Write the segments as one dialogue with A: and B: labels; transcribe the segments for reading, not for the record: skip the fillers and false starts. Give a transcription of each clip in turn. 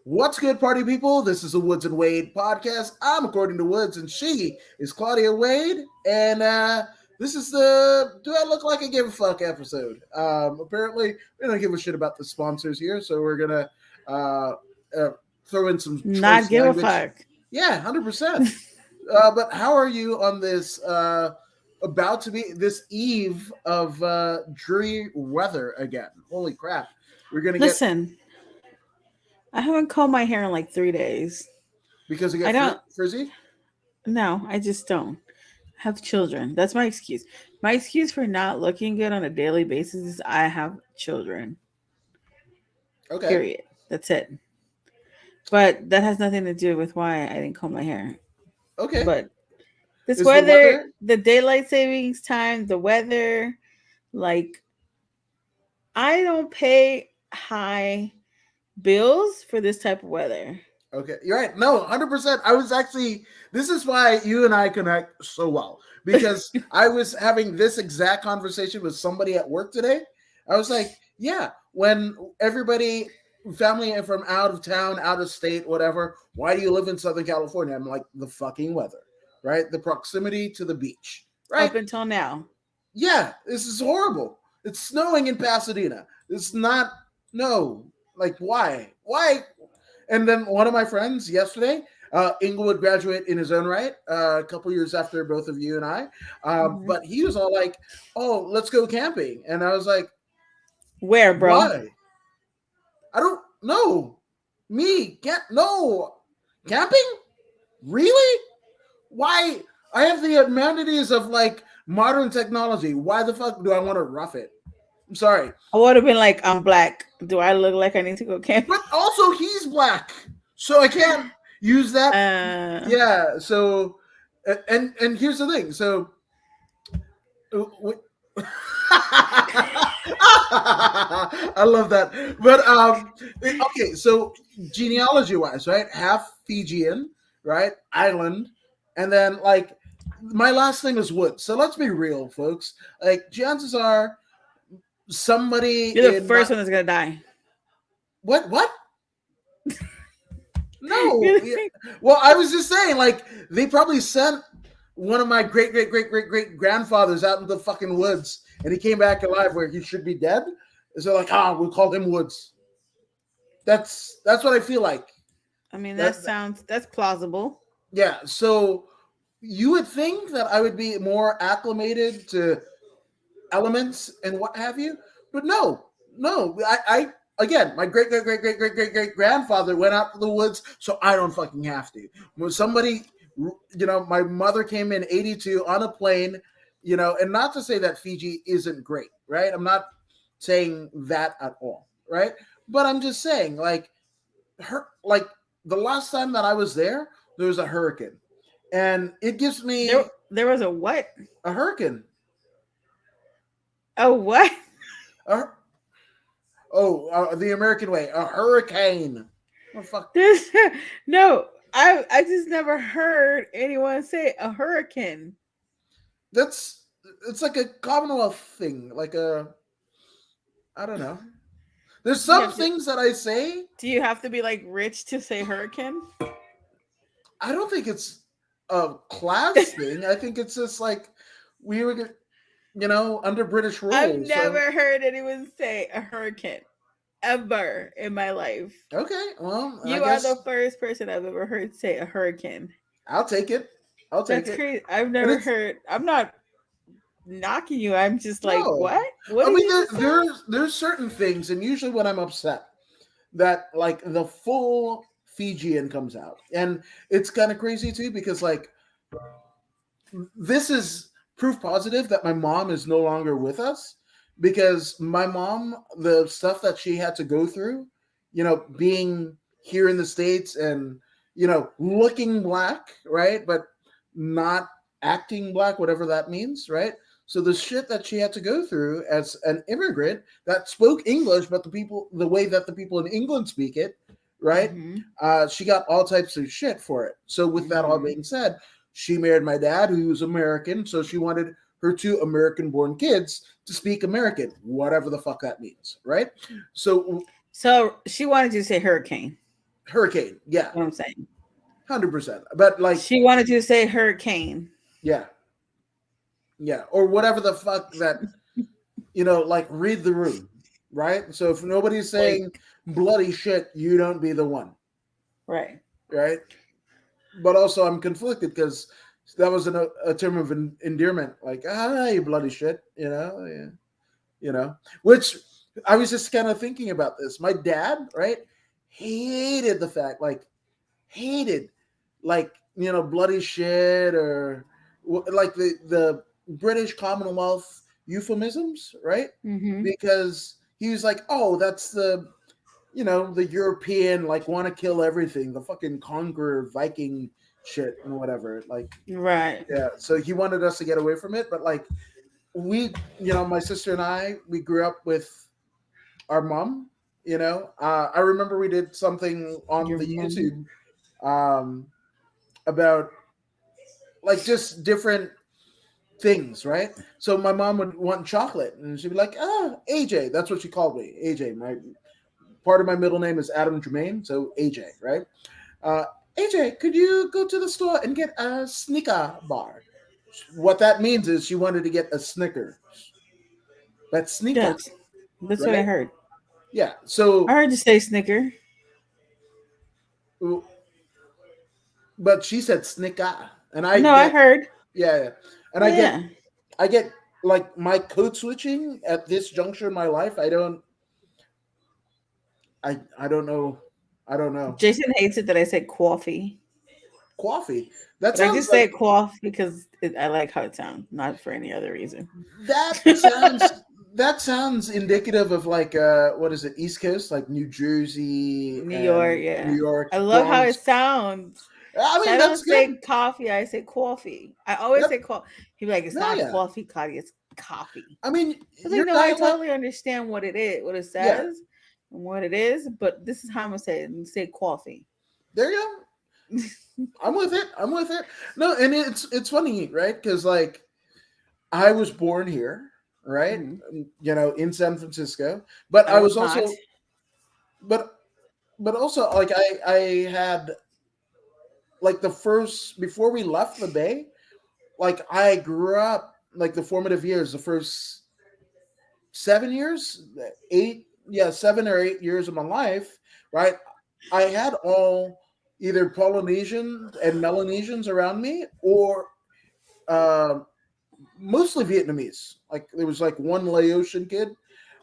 A: What's good, party people? This is the Woods and Wade podcast. I'm according to Woods, and she is Claudia Wade. And this is the Do I Look Like I Give a Fuck episode. Apparently, we don't give a shit about the sponsors here, so we're gonna uh, uh, throw in some
B: Not
A: choice
B: give
A: language.
B: a fuck.
A: Yeah, 100%. But how are you on this about to be this eve of dreary weather again? Holy crap! We're gonna get
B: Listen, I haven't combed my hair in like 3 days.
A: because you
B: I
A: get
B: don't.
A: frizzy.
B: No, I just don't. I have children. That's my excuse. My excuse for not looking good on a daily basis is I have children.
A: Okay.
B: Period. That's it. But that has nothing to do with why I didn't comb my hair.
A: Okay.
B: But this
A: Is the
B: weather,
A: weather
B: the daylight savings time, the weather, like I don't pay high bills for this type of weather.
A: okay? You're right. No, 100%. I was actually. This is why you and I connect so well because I was having this exact conversation with somebody at work today. I was like, yeah, when everybody, family from out of town, out of state, whatever, why do you live in Southern California? I'm like, the fucking weather, right? The proximity to the beach, right?
B: Up until now.
A: Yeah, this is horrible. It's snowing in Pasadena. It's not, no, like, why? Why? And then one of my friends yesterday, Inglewood graduate in his own right, a couple years after both of you and I.
B: Mhm.
A: But he was all like, oh, let's go camping. And I was like,
B: Where, bro?
A: why? I don't know. Me, can't, no. Camping? Really? Why? I have the amenities of like modern technology. Why the fuck do I want to rough it? I'm sorry.
B: I would have been like, I'm black. Do I look like I need to go camping?
A: But also he's black. So I can't use that. Yeah. So and here's the thing. So I love that. But okay, so genealogy wise, right? Half Fijian, right? Island, and then like my last name is Wood. So let's be real, folks. Like chances are somebody
B: You're the
A: in
B: first one that's gonna die.
A: what? No.
B: You're
A: Yeah. Well, I was just saying, like, they probably sent one of my great grandfathers out in the fucking woods and he came back alive where he should be dead. So like, we called him Woods. That's what I feel like.
B: I mean,
A: That,
B: that's plausible.
A: yeah. So you would think that I would be more acclimated to elements and what have you, but no. I again, my great grandfather went out to the woods, so I don't fucking have to. When somebody, my mother came in '82 on a plane, and not to say that Fiji isn't great, right? I'm not saying that at all, right? But I'm just saying, like, the last time that I was there was a hurricane, and it gives me
B: There was a what?
A: a hurricane.
B: A what?
A: A, the American way, a hurricane. Oh, fuck.
B: No, I just never heard anyone say a hurricane.
A: It's like a Commonwealth thing, like I don't know. There's some things that I say.
B: Do you have to be like rich to say hurricane?
A: I don't think it's a class thing. I think it's just like we were, under British rule.
B: I've never heard anyone say a hurricane ever in my life.
A: Okay, well,
B: you are the first person I've ever heard say a hurricane.
A: I'll take it.
B: That's crazy. I've never heard. I'm not knocking you. I'm just like, what?
A: I mean, there's certain things, and usually when I'm upset, that like the full Fijian comes out, and it's kind of crazy too because like this is proof positive that my mom is no longer with us because my mom, the stuff that she had to go through, being here in the States and looking black, right, but not acting black, whatever that means, right? So the shit that she had to go through as an immigrant that spoke English, but the way that the people in England speak it, right? Mm-hmm. She got all types of shit for it. So with that all being said, she married my dad, who was American. So she wanted her 2 American-born kids to speak American, whatever the fuck that means, right? So
B: So she wanted you to say hurricane.
A: Hurricane, yeah,
B: What I'm saying.
A: 100%. But like,
B: She wanted you to say hurricane.
A: yeah, yeah, or whatever the fuck that, like read the room, right? So if nobody's
B: Like,
A: saying bloody shit, you don't be the one,
B: right.
A: right? But also, I'm conflicted because that was a term of endearment, like you bloody shit, yeah, Which I was just kind of thinking about this. My dad, right, hated the fact, like hated, like bloody shit or like the British Commonwealth euphemisms, right?
B: Mm-hmm.
A: Because he was like, oh, that's the European, like, want to kill everything, the fucking conqueror Viking shit and whatever. Like,
B: Right.
A: yeah. So he wanted us to get away from it, but like my sister and I, we grew up with our mom. I remember we did something on
B: Your
A: the
B: mom.
A: YouTube um, about like just different things, right? So my mom would want chocolate, and she'd be like, AJ. That's what she called me, AJ. My part of my middle name is Adam Jermaine, so AJ, right? Uh, AJ, could you go to the store and get a Snicker bar? What that means is she wanted to get a Snickers. That's Snicker,
B: Yes. That's what I
A: right?
B: heard.
A: Yeah.
B: I
A: So,
B: heard you say snicker.
A: but she said Snicker, and I
B: No, I
A: get,
B: heard.
A: yeah, yeah. And
B: Yeah.
A: I get like my code switching at this juncture in my life. I don't know. I don't know.
B: Jason hates it that I say coffee.
A: Coffee. That
B: But I
A: sounds
B: just say
A: like
B: coffee because I like how it sounds, not for any other reason.
A: that sounds that sounds indicative of like what is it, East Coast, like New Jersey
B: New York,
A: and New
B: yeah.
A: York,
B: I love how it
A: Bronx.
B: sounds.
A: I
B: So I
A: mean,
B: don't
A: that's good.
B: say coffee, I say coffee. I always
A: Yep.
B: say coffee. He'd be like, it's
A: No,
B: not
A: yeah.
B: coffee, Claudia, it's coffee.
A: I mean,
B: I was like,
A: your
B: no, I
A: dialect.
B: totally understand what it is, what it
A: Yeah.
B: says, and what it is, but this is how I'm gonna say it. And say coffee.
A: There you go. I'm with it. I'm with it. No, and it's funny, right? Because like I was born here, right?
B: Mhm.
A: In San Francisco, but
B: I
A: I
B: was
A: was
B: not.
A: also, but also like I had like the first before we left the Bay, like I grew up like the formative years, the first 7 years, 7 or 8 years of my life, right? I had all either Polynesian and Melanesians around me, or uh, mostly Vietnamese. Like there was like one Laotian kid,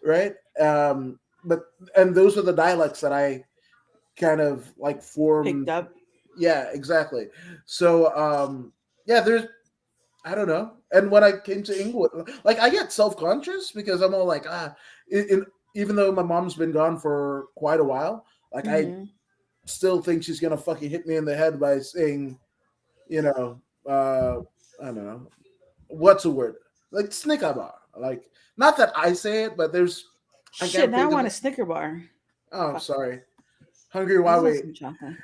A: right? But and those are the dialects that I kind of like
B: Picked
A: formed.
B: up.
A: Yeah, exactly. So yeah, there's I don't know. And when I came to England, like I get self conscious because I'm all like even though my mom's been gone for quite a while, like I
B: Hmm.
A: still think she's gonna fucking hit me in the head by saying, you know, I don't know, what's a word, like Snickerbar. Like not that I say it, but there's I
B: Shit,
A: can't
B: now I
A: think of
B: want a
A: it.
B: Snicker bar.
A: Oh,
B: Fuck.
A: sorry. Hungry
B: I just
A: while
B: want
A: wait.
B: some chocolate.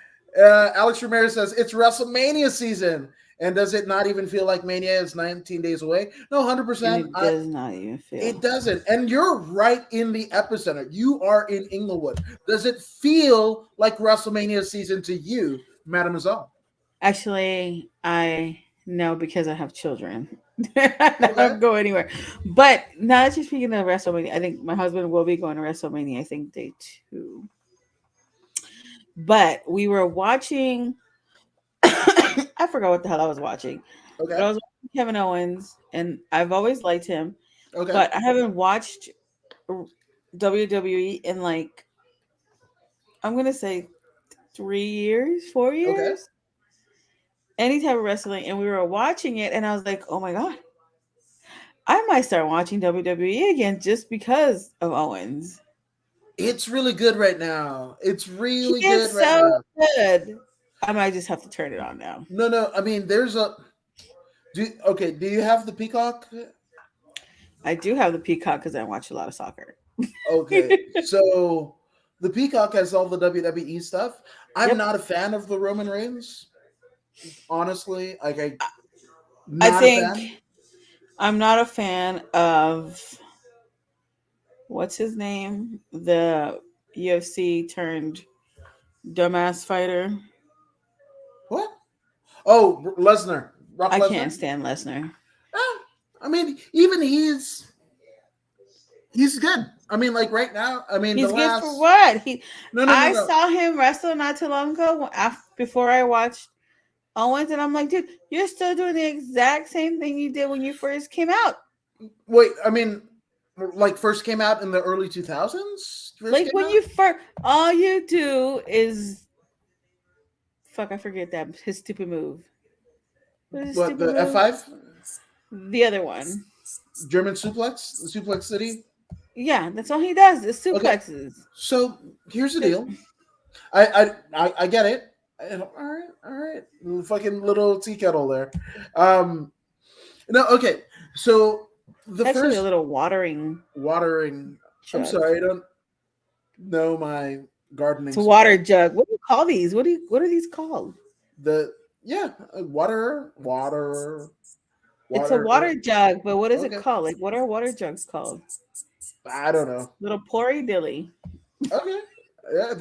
A: Alex Ramirez says it's WrestleMania season, and does it not even feel like Mania is 19 days away? No, hundred
B: And
A: percent.
B: it does not even
A: It
B: feel.
A: doesn't, and you're right in the epicenter. You are in Inglewood. Does it feel like WrestleMania season to you, Mademoiselle?
B: Actually, I know because I have children. I
A: Okay,
B: don't go anywhere. But now that you're speaking of WrestleMania, I think my husband will be going to WrestleMania, I think day 2. But we were watching I forgot what the hell I was watching. But
A: okay,
B: I was watching Kevin Owens and I've always liked him,
A: okay.
B: but I haven't watched WWE in like I'm gonna say 3 years, four
A: Okay.
B: years, any type of wrestling. And we were watching it, and I was like, oh my god, I might start watching WWE again just because of Owens.
A: It's really good right now. It's
B: He
A: really good
B: is
A: right
B: so
A: now.
B: good. I might just have to turn it on now.
A: No, no. I mean, there's a. Okay. Do you have the Peacock?
B: I do have the Peacock because I watch a lot of soccer.
A: Okay. So the Peacock has all the WWE stuff. I'm
B: Yep.
A: not a fan of the Roman Reigns, honestly. Like,
B: I
A: not a
B: think
A: fan.
B: I'm not a fan of what's his name? The UFC turned dumbass fighter.
A: What? Oh, Lesnar, Brock
B: I
A: Lesnar.
B: can't stand Lesnar.
A: I mean, even he's good. I mean, like right now. I mean, the
B: He's good for
A: last
B: what?
A: no
B: I
A: no.
B: saw him wrestle not too long ago before I watched Owens, and I'm like, dude, you're still doing the exact same thing you did when you first came out.
A: Wait, I mean, like first came out in the early 2000s. First
B: Like
A: came
B: when
A: out.
B: you first, all you do is fuck. I forget that his stupid move. What is his
A: But
B: stupid
A: the
B: move?
A: F5
B: The other one.
A: German suplex, the Suplex City.
B: Yeah, that's all he does. Is
A: Okay,
B: suplexes.
A: so here's the deal. I get it. All right. Fucking little tea kettle there. Um, no, okay. So the
B: Actually, a
A: first
B: little watering
A: watering. I'm
B: jug.
A: sorry, I don't know my gardening
B: It's a water
A: skills.
B: jug. What do you call these? What are these called?
A: The yeah, water,
B: It's a
A: water.
B: water jug, but what is it
A: Okay,
B: called? Like what are water jugs called?
A: I don't know.
B: Little pori dilly.
A: Okay, yeah,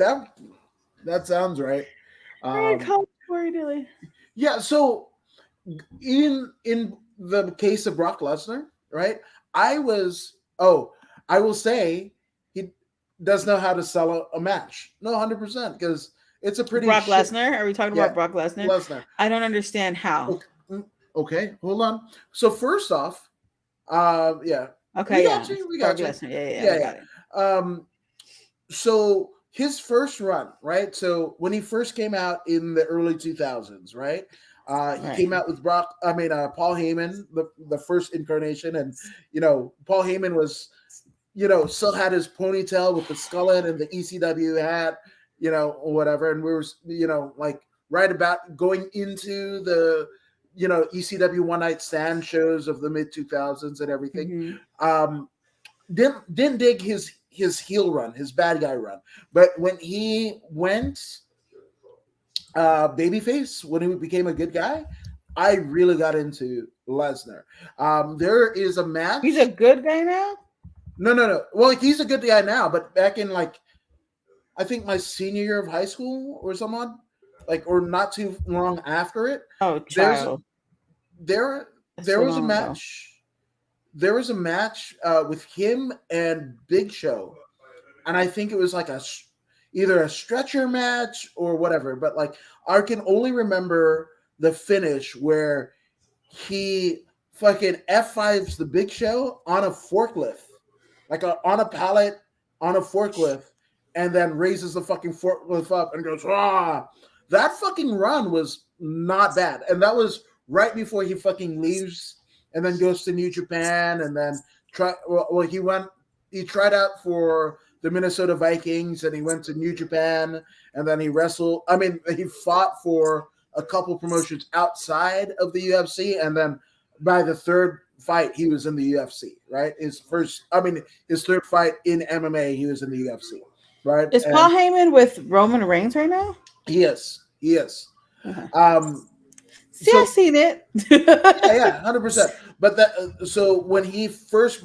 A: that sounds right.
B: I
A: Um,
B: call it pori dilly.
A: yeah. So in the case of Brock Lesnar, right? I was I will say he does know how to sell a match. No, 100% because it's a pretty
B: Brock
A: shit.
B: Lesnar. Are we talking
A: Yeah,
B: about Brock Lesnar?
A: Lesnar.
B: I don't understand how.
A: Okay, okay, hold on. So first off, yeah, we
B: Okay,
A: got
B: yeah,
A: you.
B: it's
A: We
B: Brock
A: got you.
B: Lesnar. Yeah,
A: Yeah,
B: we
A: yeah.
B: got it.
A: So his first run, right? So when he first came out in the early 2000s, right? He
B: Right.
A: came out with Paul Heyman, the first incarnation, and Paul Heyman was, still had his ponytail with the skullet and the ECW hat, or whatever, and we were, like right about going into the, ECW One Night Stand shows of the mid 2000s and everything.
B: Mm-hmm.
A: Didn't dig his heel run, his bad guy run, but when he went babyface, when he became a good guy, I really got into Lesnar. There is a
B: He's a
A: match.
B: good guy now.
A: No. Well, he's a good guy now, but back in like I think my senior year of high school or someone, like or not too long after it,
B: Oh,
A: there's
B: child.
A: there
B: That's
A: there
B: so
A: was a
B: long ago.
A: match. There was a match with him and Big Show, and I think it was like either a stretcher match or whatever. But like I can only remember the finish where he fucking F5s the Big Show on a forklift, like on a pallet on a forklift, and then raises the fucking forklift up and goes, ah. That fucking run was not bad. And that was right before he fucking leaves and then goes to New Japan and then he tried out for the Minnesota Vikings and he went to New Japan and then he fought for a couple promotions outside of the UFC and then by the third fight he was in the UFC, right? His third fight in MMA he was in the UFC, right?
B: Is Paul
A: And
B: Heyman with Roman Reigns right now?
A: he is.
B: Okay.
A: Um
B: See, I
A: so
B: seen it.
A: yeah, 100%. But so when he first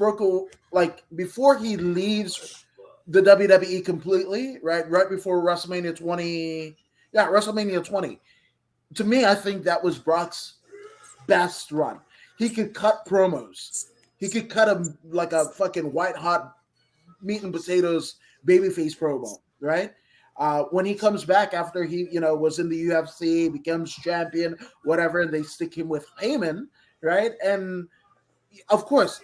A: like before he leaves the WWE completely, right before WrestleMania 20, yeah, WrestleMania 20. To me, I think that was Brock's best run. He could cut promos. He could cut him like a fucking white hot meat and potatoes babyface promo, right? When he comes back after he, was in the UFC, becomes champion, whatever, and they stick him with Heyman, right? And of course,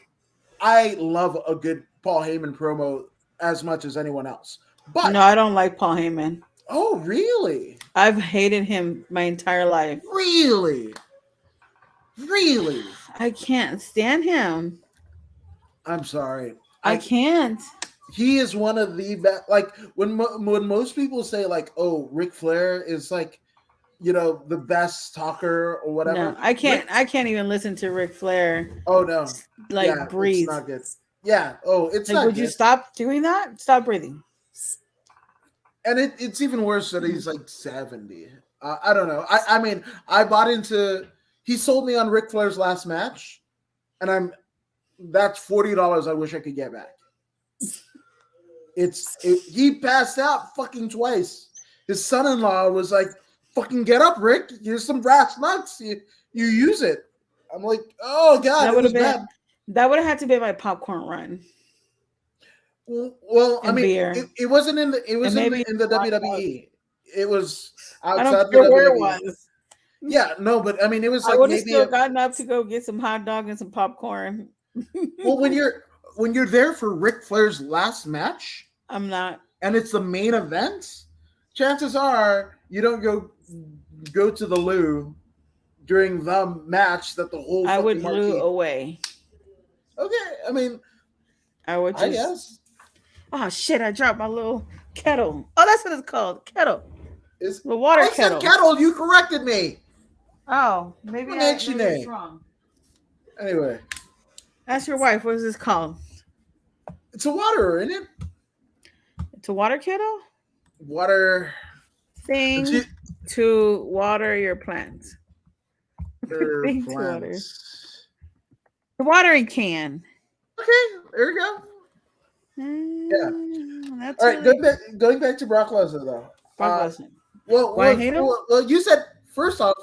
A: I love a good Paul Heyman promo as much as anyone else.
B: No,
A: But
B: I don't like Paul Heyman.
A: oh, really,
B: I've hated him my entire life.
A: really, really?
B: I can't stand him.
A: I'm sorry.
B: I can't.
A: He is one of the best. Like when most people say like, "Oh, Ric Flair is like, the best talker or
B: No,
A: whatever."
B: I can't. I can't even listen to Ric Flair.
A: Oh no,
B: Like
A: yeah, it's
B: breathe.
A: not good. Yeah, oh, it's
B: Like,
A: not
B: would you
A: good.
B: stop doing that? Stop breathing.
A: And it's even worse that he's like 70. I don't know. I mean, I bought into. He sold me on Ric Flair's last match, and that's $40. I wish I could get back. He passed out fucking twice. His son-in-law was like, "Fucking get up, Rick. Here's some brass knucks. You use it." I'm like, "Oh god,
B: That
A: it
B: would
A: was
B: have
A: bad."
B: been that would have had to be my popcorn run
A: Well, I
B: and
A: mean,
B: beer.
A: it wasn't in the it was
B: And
A: in the
B: maybe
A: in the
B: hot dog.
A: WWE. It was
B: I don't
A: outside the
B: care where it
A: WWE.
B: was.
A: Yeah, no, but I mean, it was
B: I
A: like
B: would have
A: maybe
B: still
A: a
B: gotten up to go get some hot dog and some popcorn.
A: well when you're there for Ric Flair's last match
B: I'm not.
A: and it's the main event, chances are you don't go to the loo during the match that the whole
B: I would
A: fucking
B: loo
A: marquee.
B: away.
A: Okay, I mean,
B: I would
A: I
B: just.
A: guess
B: Oh shit! I dropped my little kettle. Oh, that's what it's called. Kettle.
A: is
B: The water
A: I said
B: kettle.
A: kettle. You corrected me.
B: Oh, maybe
A: What
B: I
A: makes you
B: maybe it's
A: name?
B: wrong.
A: Anyway,
B: Ask your wife. What is this called?
A: it's a water, isn't it?
B: It's a water kettle
A: Water.
B: thing to water your plants. Thing to water.
A: Plants.
B: The watering can.
A: Okay, there we go.
B: That's
A: All right,
B: really
A: going back to Brock Lesnar though.
B: Brock Lesnar.
A: Well,
B: Why I hate him?
A: well, you said first off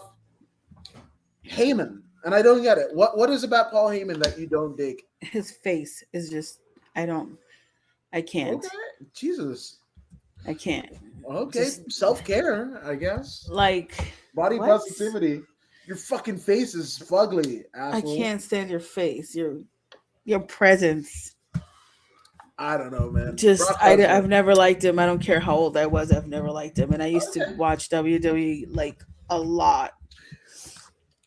A: Heyman, and I don't get it. What is about Paul Heyman that you don't dig?
B: His face is just. I can't.
A: Okay, Jesus.
B: I can't.
A: Okay,
B: Just-
A: self-care, I guess.
B: Like
A: Body
B: what?
A: positivity. Your fucking face is fugly,
B: I
A: asshole.
B: can't stand your face. Your presence.
A: I don't know, man.
B: Just
A: Brock Lesnar.
B: I've never liked him. I don't care how old I was. I've never liked him, and I used to
A: Okay.
B: watch WWE like a lot.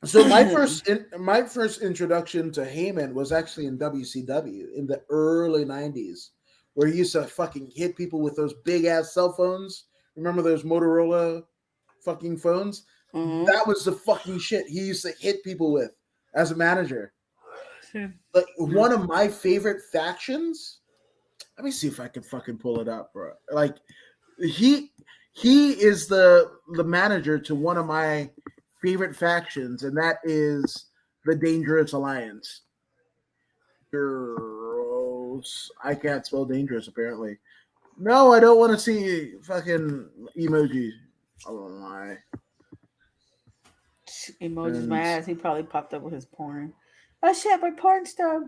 A: So my first introduction to Heyman was actually in WCW in the early '90s, where he used to fucking hit people with those big ass cell phones. Remember those Motorola fucking phones?
B: Mhm.
A: That was the fucking shit he used to hit people with as a manager. Like one of my favorite factions. Let me see if I can fucking pull it up, bro. Like he is the manager to one of my favorite factions, and that is the Dangerous Alliance. Girls, I can't spell dangerous apparently. No, I don't want to see fucking emojis. Oh my.
B: Emojis my ass. He probably popped up with his porn. Oh shit, my porn stuff.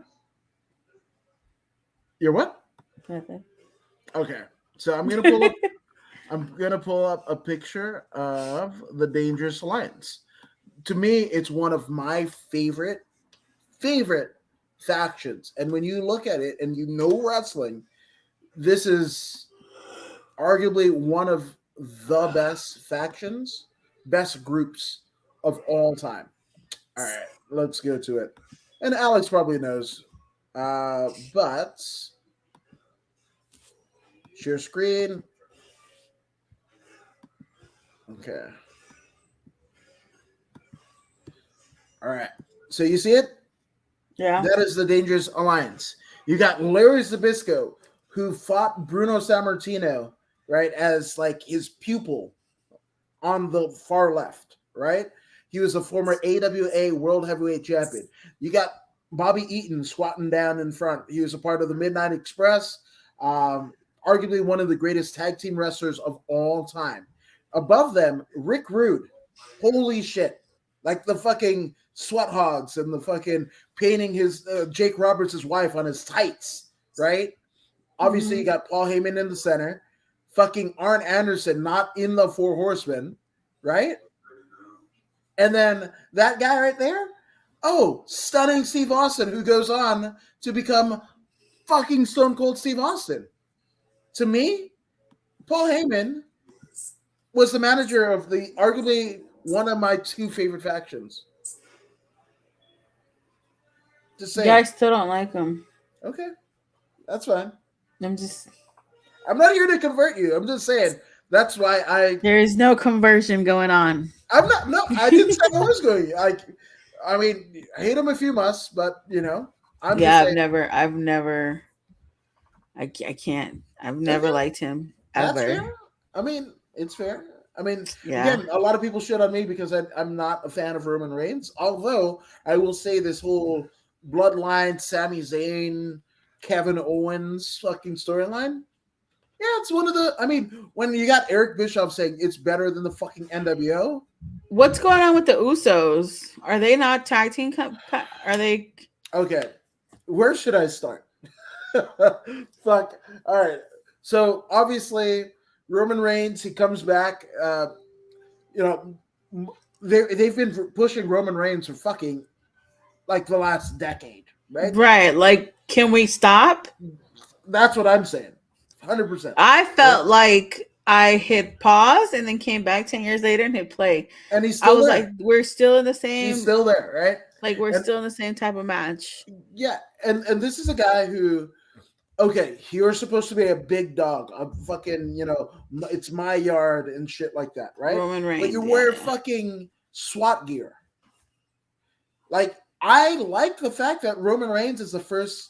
A: You're what?
B: Nothing.
A: Okay, so I'm gonna pull up. I'm gonna pull up a picture of the Dangerous Alliance. To me, it's one of my favorite factions. And when you look at it and you know wrestling, this is arguably one of the best factions, best groups of all time. All right, let's go to it. And Alex probably knows, but share screen. Okay. All right. So you see it?
B: Yeah.
A: That is the Dangerous Alliance. You got Larry Zbyszko, who fought Bruno Sammartino, right, as like his pupil on the far left, right? He was a former AWA World Heavyweight Champion. You got Bobby Eaton squatting down in front. He was a part of the Midnight Express, arguably one of the greatest tag team wrestlers of all time. Above them, Rick Rude. Holy shit. Like the fucking sweat hogs and the fucking painting his Jake Roberts' wife on his tights, right? Obviously, you got Paul Heyman in the center. Fucking Arn Anderson not in the Four Horsemen, right? And then that guy right there, oh, stunning Steve Austin, who goes on to become fucking Stone Cold Steve Austin. To me, Paul Heyman was the manager of the arguably one of my two favorite factions. Just saying.
B: Yeah, I still don't like him.
A: Okay, that's fine.
B: I'm
A: not here to convert you. I'm just saying that's why
B: there is no conversion going on.
A: I'm not. No, I didn't say I was going. I mean, hate him if you must, but you know,
B: I've never. I can't. I've never liked him ever.
A: That's fair. I mean, it's fair. I mean,
B: yeah.
A: Again, a lot of people shit on me because I'm not a fan of Roman Reigns. Although I will say this whole bloodline, Sami Zayn, Kevin Owens fucking storyline, Yeah, it's one of the. I mean, when you got Eric Bischoff saying it's better than the fucking NWO.
B: What's going on with the Usos? Are they not tag team? Are they?
A: Okay, where should I start? Fuck. All right. So obviously, Roman Reigns, he comes back. You know, they've been pushing Roman Reigns for fucking like the last decade, right?
B: Right. Like, can we stop?
A: That's what I'm saying. 100%.
B: I
A: Right?
B: felt like I hit pause and then came back 10 years later and hit play.
A: And he's
B: I
A: still
B: was
A: there.
B: like, we're still in the
A: He's
B: same,
A: still there, right?
B: like, we're
A: And
B: still in the same type of match.
A: yeah, and this is a guy who, okay, you're supposed to be a big dog, a fucking, it's my yard and shit like that, right?
B: Roman
A: But
B: Reigns.
A: you
B: Yeah.
A: wear fucking SWAT gear. Like, I like the fact that Roman Reigns is the first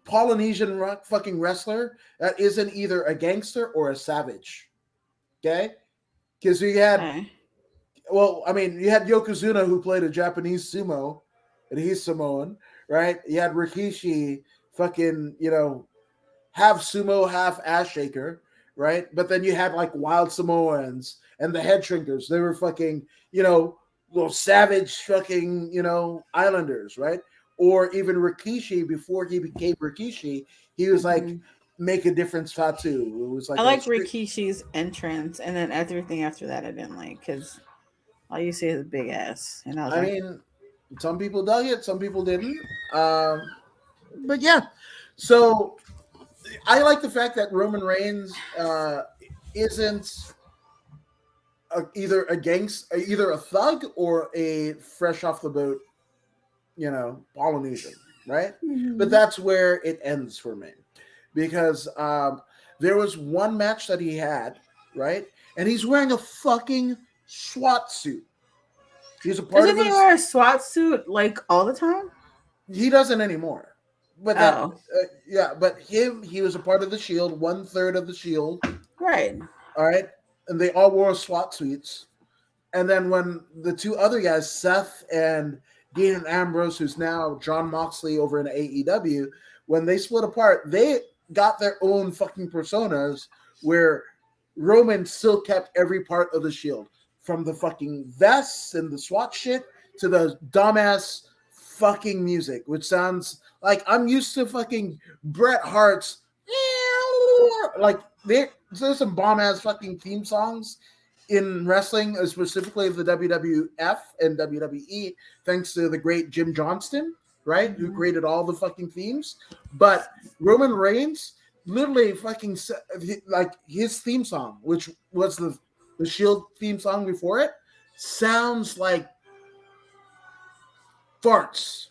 A: Polynesian fucking wrestler that isn't either a gangster or a savage. Okay? Because we had,
B: Okay.
A: well, I mean, you had Yokozuna who played a Japanese sumo, and he's Samoan, right? You had Rikishi, fucking, half sumo, half ass shaker, right? But then you had like wild Samoans and the head shrinkers. They were fucking, little savage fucking, islanders, right? Or even Rikishi, before he became Rikishi, he was like, make a difference tattoo. It was like
B: I like Rikishi's entrance, and then everything after that I didn't like because all you see is a big ass. And I was
A: I
B: like,
A: mean, some people dug it, some people didn't. But yeah, so I like the fact that Roman Reigns isn't either either a thug or a fresh off the boat, Polynesian, right? But that's where it ends for me, because there was one match that he had, right, and he's wearing a fucking SWAT suit. He's a part
B: doesn't
A: of
B: he
A: his.
B: wear a SWAT suit like all the time?
A: He doesn't anymore. But
B: Oh,
A: yeah, but he was a part of the Shield, 1/3 of the Shield.
B: right.
A: All right, and they all wore SWAT suits. And then when the two other guys, Seth and Dean Ambrose, who's now John Moxley over in AEW, when they split apart, they got their own fucking personas where Roman still kept every part of the Shield, from the fucking vests and the SWAT shit to the dumbass fucking music, which sounds like I'm used to fucking Bret Hart's like there's some bomb ass fucking theme songs in wrestling, specifically the WWF and WWE, thanks to the great Jim Johnston, right, who created all the fucking themes. But Roman Reigns literally fucking like his theme song, which was the Shield theme song before it, sounds like farts.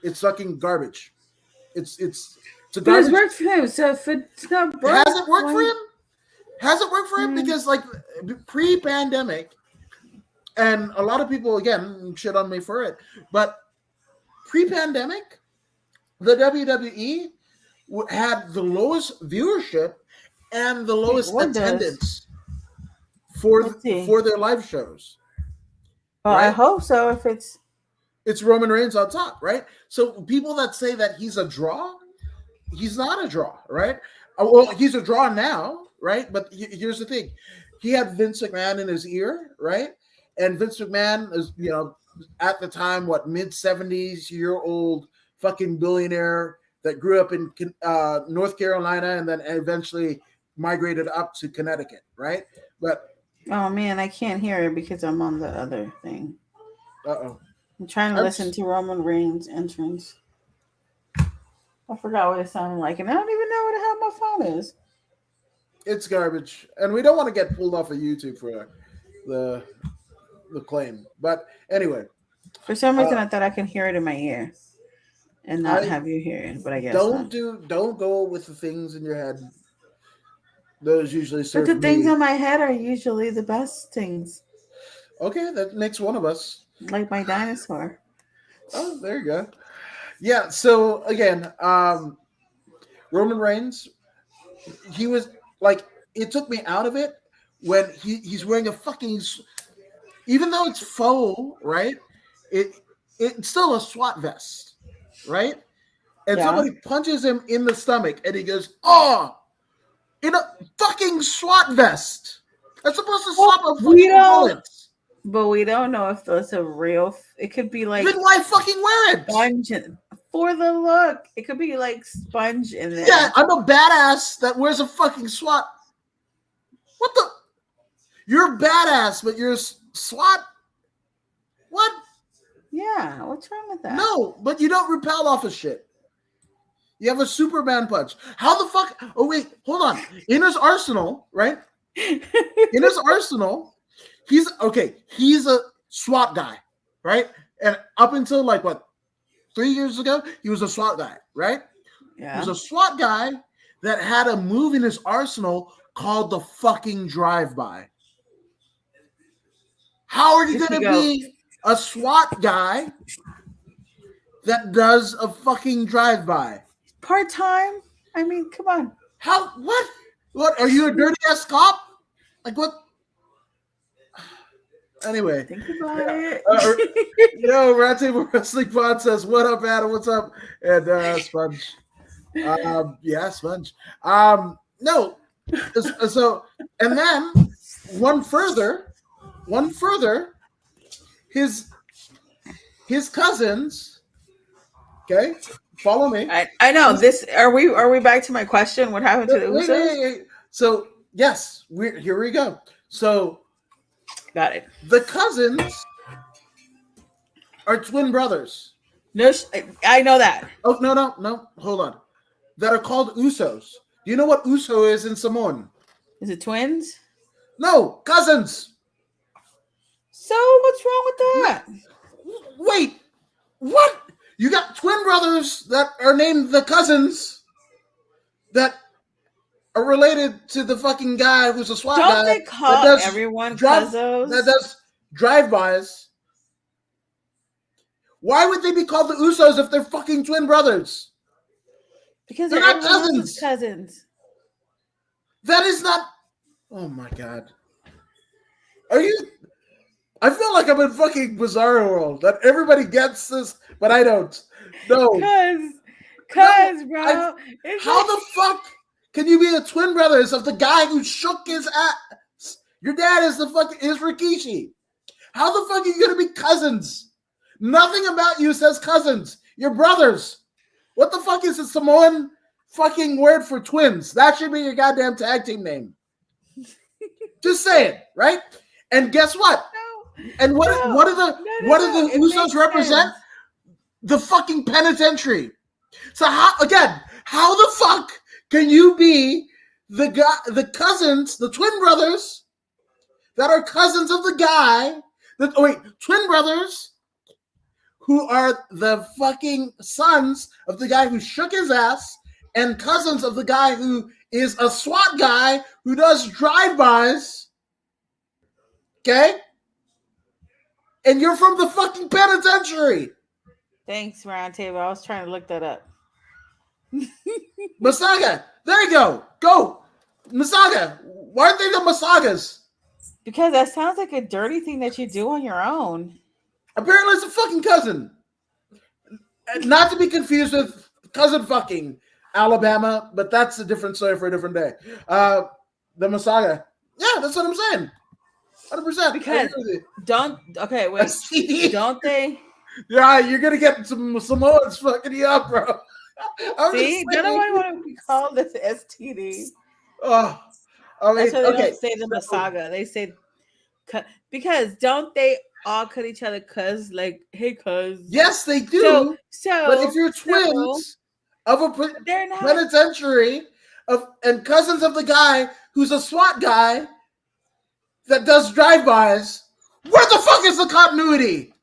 A: It's fucking garbage. It's a
B: But
A: garbage.
B: it's worked for him, so if it's not broke,
A: Has it worked for him? Has it worked for him? Because like pre-pandemic, and a lot of people again shit on me for it, but pre-pandemic, the WWE had the lowest viewership and the lowest attendance for their live shows.
B: Well, right? I hope so. If
A: it's Roman Reigns on top, right? So people that say that he's a draw, he's not a draw, right? Well, he's a draw now, right? But here's the thing: he had Vince McMahon in his ear, right? And Vince McMahon is, at the time, mid-70s-year-old fucking billionaire that grew up in North Carolina and then eventually migrated up to Connecticut, right? But
B: oh man, I can't hear it because I'm on the other thing.
A: Uh-oh.
B: I'm trying to listen to Roman Reigns' entrance. I forgot what it sounded like, and I don't even know where the hell my phone is.
A: It's garbage, and we don't want to get pulled off of YouTube for the claim. But anyway,
B: for some reason, I thought I can hear it in my ear and not have you hear it. But I guess
A: don't go with the things in your head. Those usually serve.
B: But the things in my head are usually the best things.
A: Okay, that makes one of us.
B: Like my dinosaur.
A: Oh, there you go. Yeah. So again, Roman Reigns, he was like, it took me out of it when he's wearing a fucking, even though it's faux, right? it's still a SWAT vest, right? And
B: Yeah.
A: somebody punches him in the stomach, and he goes, "Oh, in a fucking SWAT vest. That's supposed to
B: Well,
A: stop a
B: we
A: fucking
B: don't,
A: bullet.
B: but we don't know if that's a real. It could be like
A: Then why fucking wear it?
B: sponge for the look. It could be like sponge in there.
A: Yeah, I'm a badass that wears a fucking SWAT. What the? You're a badass, but you're a SWAT? What?
B: Yeah. What's wrong with that?
A: No, but you don't repel off of shit. You have a Superman punch. How the fuck? Oh, wait, hold on. In his arsenal, right? In his arsenal, he's a SWAT guy, right? And up until like what, 3 years ago, he was a SWAT guy, right?
B: Yeah.
A: He was a SWAT guy that had a move in his arsenal called the fucking drive-by. How are you going to be a SWAT guy that does a fucking drive-by?
B: Part-time? I mean, come on.
A: How? What? What? Are you a dirty ass cop? Like what? Anyway.
B: Think about it.
A: Rat Table Wrestling Pod says, "What up, Adam? What's up?" And Sponge. Yeah, Sponge. No. So, and then one further, his cousins. Okay, follow me.
B: I know this. Are we back to my question? What happened to the Usos?
A: Wait. So yes, here we go. So
B: got it.
A: The cousins are twin brothers.
B: No, I know that.
A: Oh no! Hold on. That are called Usos. Do you know what Uso is in Samoan?
B: Is it twins?
A: No, cousins.
B: So what's wrong with that?
A: Wait, what? You got twin brothers that are named the cousins that are related to the fucking guy who's a SWAT guy.
B: Don't they call everyone cousins?
A: That does drive-bys. Why would they be called the Usos if they're fucking twin brothers?
B: Because
A: they're not cousins. That is not. Oh my god. Are you? I feel like I'm in fucking Bizarro World that everybody gets this, but I don't. No.
B: Cause, bro.
A: How the fuck can you be the twin brothers of the guy who shook his ass? Your dad is Rikishi. How the fuck are you gonna be cousins? Nothing about you says cousins. You're brothers. What the fuck is a Samoan fucking word for twins? That should be your goddamn tag team name. Just say it, right? And guess what? And what do the Usos represent? Sense. The fucking penitentiary. So how the fuck can you be the cousins, the twin brothers that are cousins of the guy twin brothers who are the fucking sons of the guy who shook his ass and cousins of the guy who is a SWAT guy who does drive-bys. Okay? And you're from the fucking penitentiary.
B: Thanks, Roundtable. I was trying to look that up.
A: Masaga. There you go. Go. Masaga. Why aren't they the Masagas?
B: Because that sounds like a dirty thing that you do on your own.
A: Apparently it's a fucking cousin. Not to be confused with cousin fucking Alabama, but that's a different story for a different day. The Masaga. Yeah, that's what I'm saying. 100%.
B: Because don't they?
A: Yeah, you're gonna get some Samoans fucking you up, bro.
B: See, none of them want to be called this STD.
A: Oh, I mean,
B: that's why they don't say the Masaga. They say because don't they all cut each other? Cuz like, hey, cuz.
A: Yes, they do.
B: So,
A: but if you're twins of a penitentiary and cousins of the guy who's a SWAT guy that does drive-bys, where the fuck is the continuity?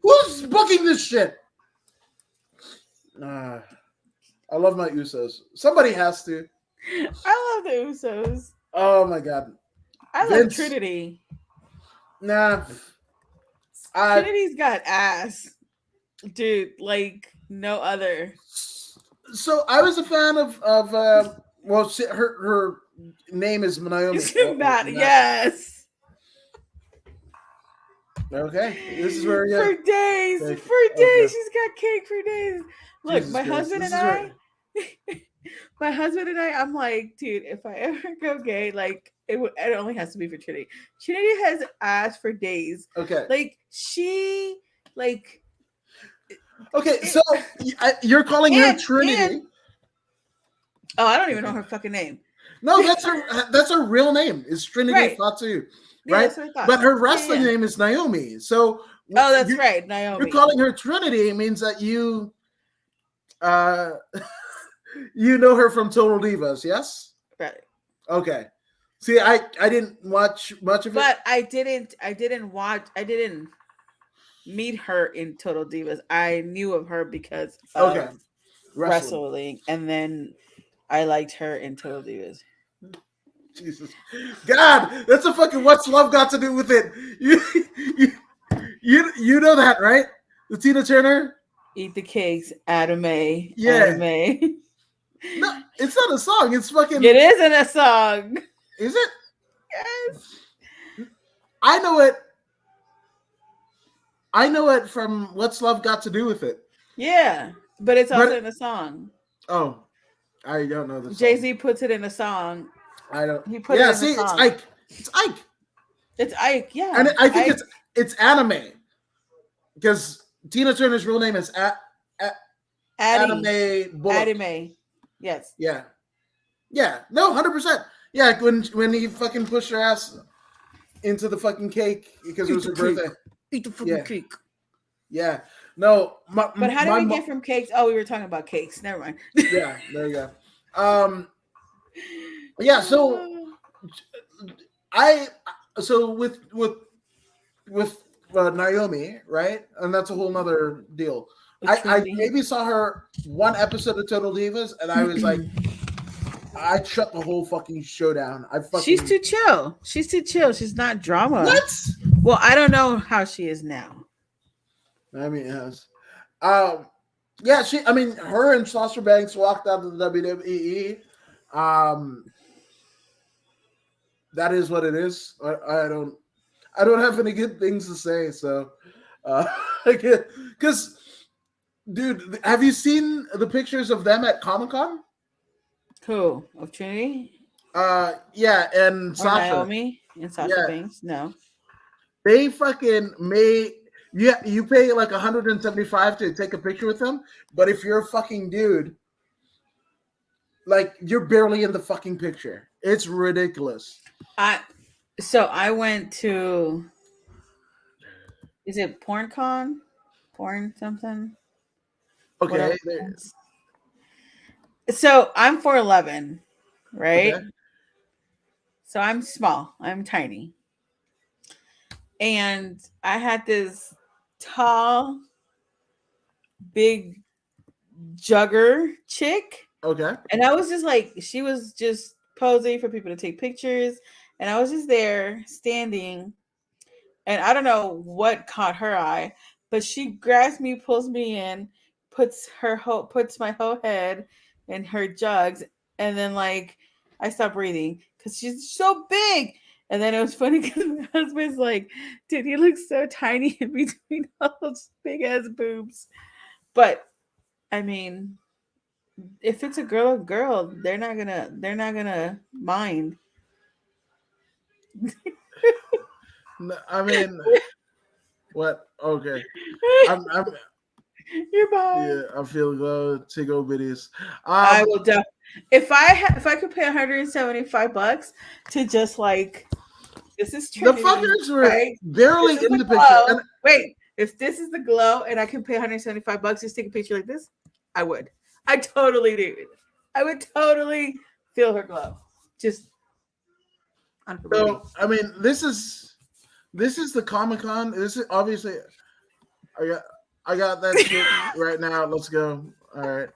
A: Who's booking this shit? I love my Usos. Somebody has to.
B: I love the Usos.
A: Oh my god.
B: I love Trinity.
A: Nah.
B: Trinity's got ass. Dude, like no other.
A: So I was a fan of her name is Naomi.
B: Yes.
A: Okay, this is where
B: For days,
A: cake.
B: for
A: Okay,
B: days, she's got cake for days. Look,
A: Jesus
B: my
A: Christ,
B: husband
A: this
B: and
A: is where.
B: I, my husband and I, I'm like, dude, if I ever go gay, like it only has to be for Trinity. Trinity has asked for days.
A: Okay,
B: Like she, like
A: okay,
B: it,
A: so you're calling her
B: and
A: Trinity.
B: oh, I don't even know
A: Okay.
B: her fucking name.
A: No, that's her real name. Is Trinity
B: Right?
A: Fatu,
B: Yeah,
A: right?
B: that's what I thought.
A: But her
B: Yeah,
A: wrestling
B: yeah.
A: name is Naomi. So
B: Oh, that's
A: you
B: right,
A: you're
B: Naomi.
A: calling her Trinity means that uh you know her from Total Divas, yes?
B: Right.
A: Okay. See, I didn't watch much of it.
B: But I didn't meet her in Total Divas. I knew of her because
A: Okay,
B: of
A: wrestling.
B: wrestling, and then I liked her in Total Divas.
A: Jesus, God, that's a fucking what's love got to do with it? You you know that, right? The Tina Turner.
B: Eat the cakes, Adam A.
A: Yeah.
B: Adam A.
A: No, it's not a song. It's fucking.
B: It isn't a song.
A: Is it?
B: Yes.
A: I know it. I know it from What's Love Got to Do with It.
B: Yeah, but it's also
A: But
B: in a song.
A: oh, I don't know the song.
B: Jay-Z puts it in a song.
A: I don't.
B: He put
A: Yeah,
B: it in
A: see,
B: the
A: it's
B: song.
A: Ike. It's Ike,
B: It's Ike, yeah.
A: and I think
B: Ike,
A: it's anime because Tina Turner's real name is
B: Addie.
A: Anime Bullock.
B: Anime. Yes.
A: Yeah, yeah, no, 100%. Yeah, when he fucking pushed her ass into the fucking cake because it was her birthday.
B: Eat the fucking
A: Yeah.
B: cake.
A: Yeah, no,
B: But how did we get from cakes? Oh, we were talking about cakes. Never mind.
A: Yeah, there you go. Yeah, so I so with Naomi, right? And that's a whole nother deal. I maybe saw her one episode of Total Divas, and I was like, I shut the whole fucking show down.
B: She's too chill. She's too chill. She's not drama.
A: What?
B: Well, I don't know how she is now.
A: I mean, yes. Yeah, I mean, her and Sasha Banks walked out of the WWE. That is what it is. I don't have any good things to say. So, because, dude, have you seen the pictures of them at Comic-Con?
B: Who? Of Trinity?
A: Yeah, and
B: Or
A: Sasha.
B: Naomi and Sasha Banks? No.
A: They fucking made. Yeah, you pay like 175 to take a picture with them, but if you're a fucking dude, like you're barely in the fucking picture. It's ridiculous.
B: So I went to. Is it PornCon? Porn something?
A: Okay.
B: So I'm 4'11", right?
A: Okay.
B: So I'm small. I'm tiny. And I had this tall, big jugger chick.
A: Okay.
B: And I was just like, she was just posing for people to take pictures. And I was just there standing. And I don't know what caught her eye, but she grabs me, pulls me in, puts my whole head in her jugs, and then like I stop breathing because she's so big. And then it was funny because my husband's like, dude, you look so tiny in between all those big ass boobs. But I mean, if it's a girl, they're not gonna mind.
A: I mean, what? Okay. I'm
B: You're behind.
A: yeah, I feel good. Tigo bitties.
B: I will definitely. If I could pay $175 to just like this is Trinity,
A: the fuckers were
B: right?
A: barely in the picture. And
B: Wait, if this is the glow and I can pay $175 just take a picture like this, I would. I totally do. I would totally feel her glow. Just
A: so I mean, this is the Comic-Con. This is obviously I got that shit right now. Let's go. All right.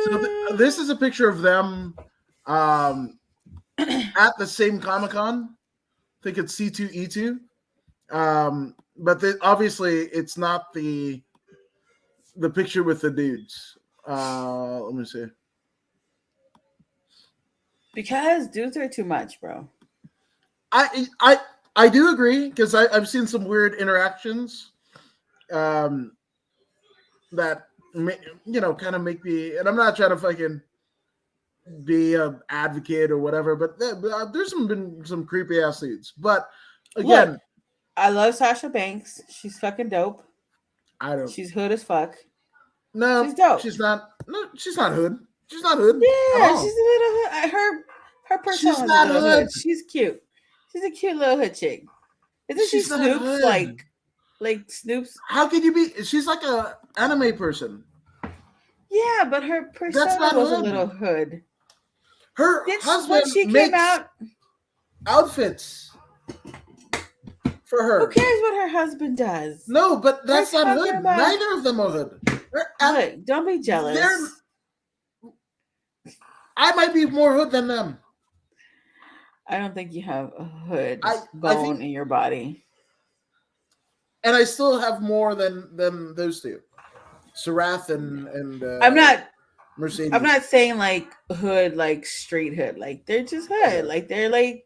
A: So this is a picture of them at the same Comic-Con. I think it's C2E2. But obviously it's not the picture with the dudes. Let me see.
B: Because dudes are too much, bro.
A: I do agree because I've seen some weird interactions um, that kind of make me. And I'm not trying to fucking be a advocate or whatever, but there's been some creepy ass dudes. But
B: Look,
A: again,
B: I love Sasha Banks. She's fucking dope.
A: I don't.
B: She's hood as fuck.
A: No,
B: She's dope.
A: she's not. No, she's not hood. She's not hood at
B: Yeah, she's
A: all.
B: a little hood. Her
A: She's
B: persona's a
A: not
B: little
A: hood.
B: hood. She's cute. She's a cute little hood chick. Isn't she
A: She's not
B: Snoop's
A: hood.
B: like Snoop's?
A: How could you be? She's like a anime person.
B: Yeah, but her
A: That's
B: persona
A: not
B: was a
A: hood.
B: little hood.
A: Her
B: Then
A: husband
B: when she
A: makes
B: came out,
A: outfits for
B: who
A: her.
B: cares what her husband does?
A: No, but that's
B: We're
A: not
B: talking
A: hood.
B: about-
A: Neither of them are hood.
B: Look, don't be jealous.
A: I might be more hood than them.
B: I don't think you have a hood
A: I
B: bone
A: think-
B: in your body.
A: And I still have more than those two. Sarath and
B: I'm not
A: Mercedes.
B: I'm not saying like hood, like straight hood. Like they're just hood. Like they're like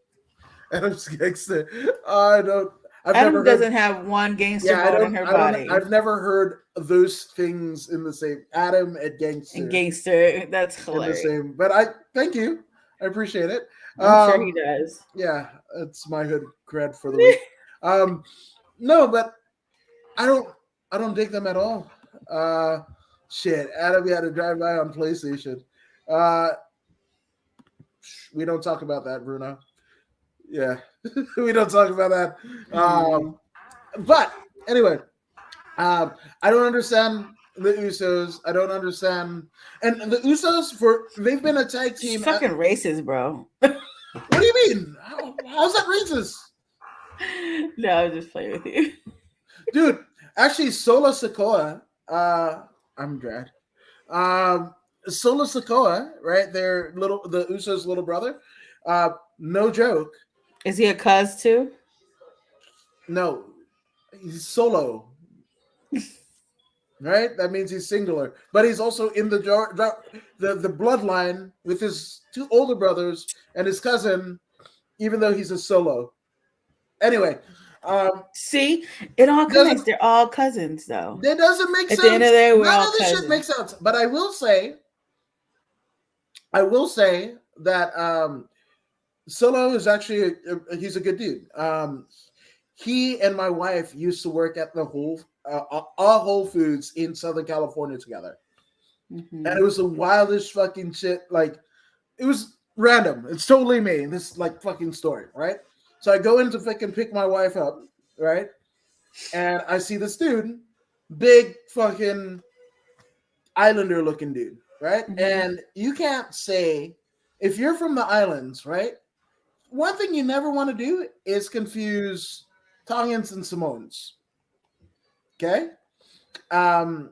A: Adam's gangster. I don't. I've
B: Adam
A: never
B: doesn't
A: heard,
B: have one gangster
A: yeah,
B: bone in her body.
A: I've never heard those things in the same. Adam and gangster.
B: And gangster, that's
A: in the
B: hilarious.
A: same. But I thank you. I appreciate it.
B: I'm sure he does.
A: Yeah, it's my hood cred for the week. No, but I don't dig them at all. Shit, Adam, you had to drive by on PlayStation. We don't talk about that, Bruno. Yeah, we don't talk about that. But anyway, I don't understand the Usos. I don't understand, and the Usos they've been a tag team.
B: Fucking racist, bro.
A: What do you mean? How's that racist?
B: No, I'm just playing with you.
A: Dude, actually, Solo Sikoa, I'm glad. Solo Sikoa, right? The Usos' little brother. No joke.
B: Is he a cuz too?
A: No, he's solo. Right? That means he's singular. But he's also in the bloodline with his two older brothers and his cousin, even though he's a solo. Anyway.
B: See, it all connects. They're all cousins, though.
A: That doesn't make sense.
B: At the end of the day, we're
A: None
B: all
A: of this
B: cousins.
A: shit makes sense. But I will say that Solo is actually he's a good dude. He and my wife used to work at the Whole Foods in Southern California together, and it was the wildest fucking shit. Like, it was random. It's totally me. This like fucking story, right? So I go in to fucking pick my wife up, right? And I see this dude, big fucking islander looking dude, right? And you can't say, if you're from the islands, right? One thing you never want to do is confuse Tongans and Samoans. Okay? And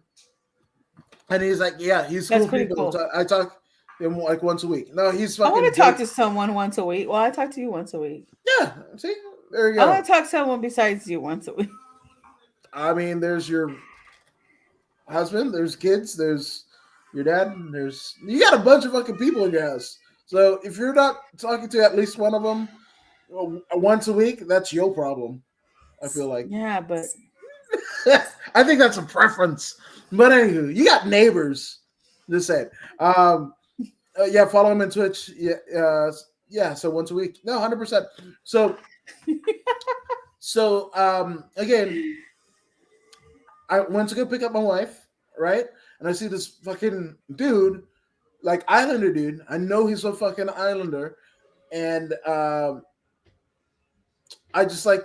A: he's like, yeah, he's
B: That's
A: cool
B: pretty
A: people.
B: cool.
A: I talk to him like once a week. No, he's
B: I
A: fucking.
B: want to talk to someone once a week. Well, I talk to you once a week.
A: Yeah, see? There you
B: I
A: go.
B: want to talk to someone besides you once a week.
A: I mean, there's your husband, there's kids, there's your dad, you got a bunch of fucking people in your house. So if you're not talking to at least one of them once a week, that's your problem. I feel like.
B: Yeah, but
A: I think that's a preference. But anywho, you got neighbors. Just saying. Yeah, follow him on Twitch. Yeah. So once a week. No, 100%. So again, I went to go pick up my wife, right? And I see this fucking dude, like Islander dude. I know he's a fucking Islander. And I just like,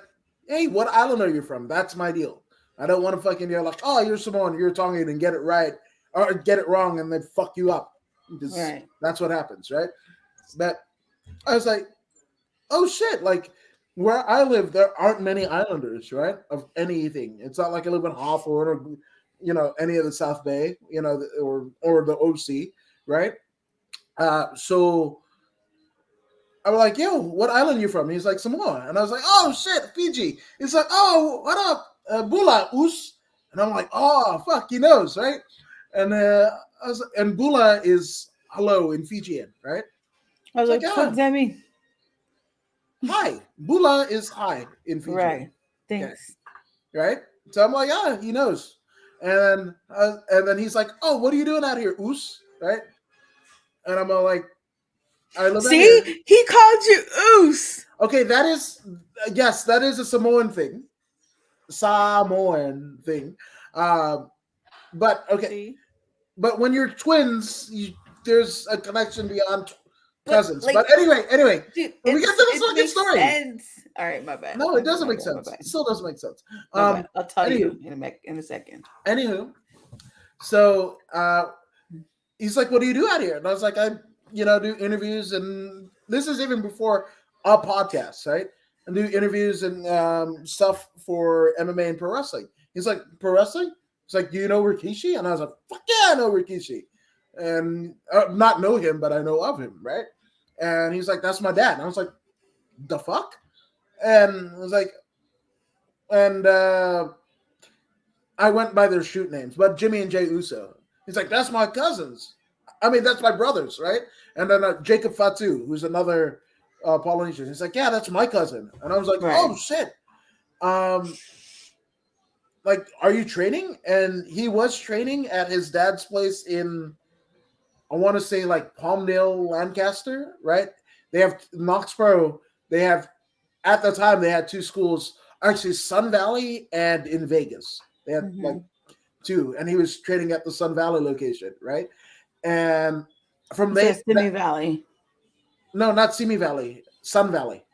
A: hey, what island are you from? That's my deal. I don't want to fucking yell like, oh, you're Samoan, you're Tongan, and get it right or get it wrong and then fuck you up. Right. That's what happens, right? But I was like, oh shit, like where I live, there aren't many islanders, right? Of anything. It's not like I live in Hawthorne or any of the South Bay, or the OC, right? So I was like, yo, what island you from? He's like, Samoa. And I was like, oh shit, Fiji. He's like, oh, what up? Bula, Us. And I'm like, oh fuck, he knows, right? And and Bula is hello in Fijian, right?
B: I was like, what does that mean?
A: Hi. Bula is hi in Fijian.
B: Right.
A: Okay.
B: Thanks.
A: Right? So I'm like, yeah, he knows. And then he's like, oh, what are you doing out here, Oos? Right? And I'm all like, I live out here.
B: See, he called you Oos.
A: Okay, that is yes, that is a Samoan thing. Samoan thing. Um, but okay,
B: See,
A: but when you're twins, there's a connection beyond
B: but
A: cousins.
B: like,
A: But anyway,
B: dude,
A: when we get to this
B: it
A: fucking
B: makes
A: story,
B: sense. All right, my bad.
A: no,
B: My
A: it
B: bad.
A: doesn't
B: My
A: make
B: bad. My
A: sense.
B: bad.
A: It still doesn't make sense.
B: My bad. I'll tell
A: Anywho,
B: you in a second.
A: anywho, so he's like, "What do you do out here?" And I was like, "I, do interviews, and this is even before a podcast, right? And do interviews and stuff for MMA and pro wrestling." He's like, "Pro wrestling?" He's like, "Do you know Rikishi?" And I was like, "Fuck yeah, I know Rikishi," and not know him, but I know of him, right? And he's like, "That's my dad." And I was like, "The fuck?" And I was like, and I went by their shoot names, but Jimmy and Jay Uso. He's like, "That's my cousins. I mean, that's my brothers, right?" And then Jacob Fatu, who's another Polynesian. He's like, "Yeah, that's my cousin." And I was like,
B: Right.
A: "Oh shit." Um, like, are you training? And he was training at his dad's place in, I want to say, like Palmdale, Lancaster, right? They have Knoxboro. They have At the time they had two schools, actually Sun Valley and in Vegas. They had like
B: Mm-hmm.
A: two, and he was training at the Sun Valley location, right? And from
B: He
A: they
B: says Simi Valley.
A: no, not Simi Valley, Sun Valley,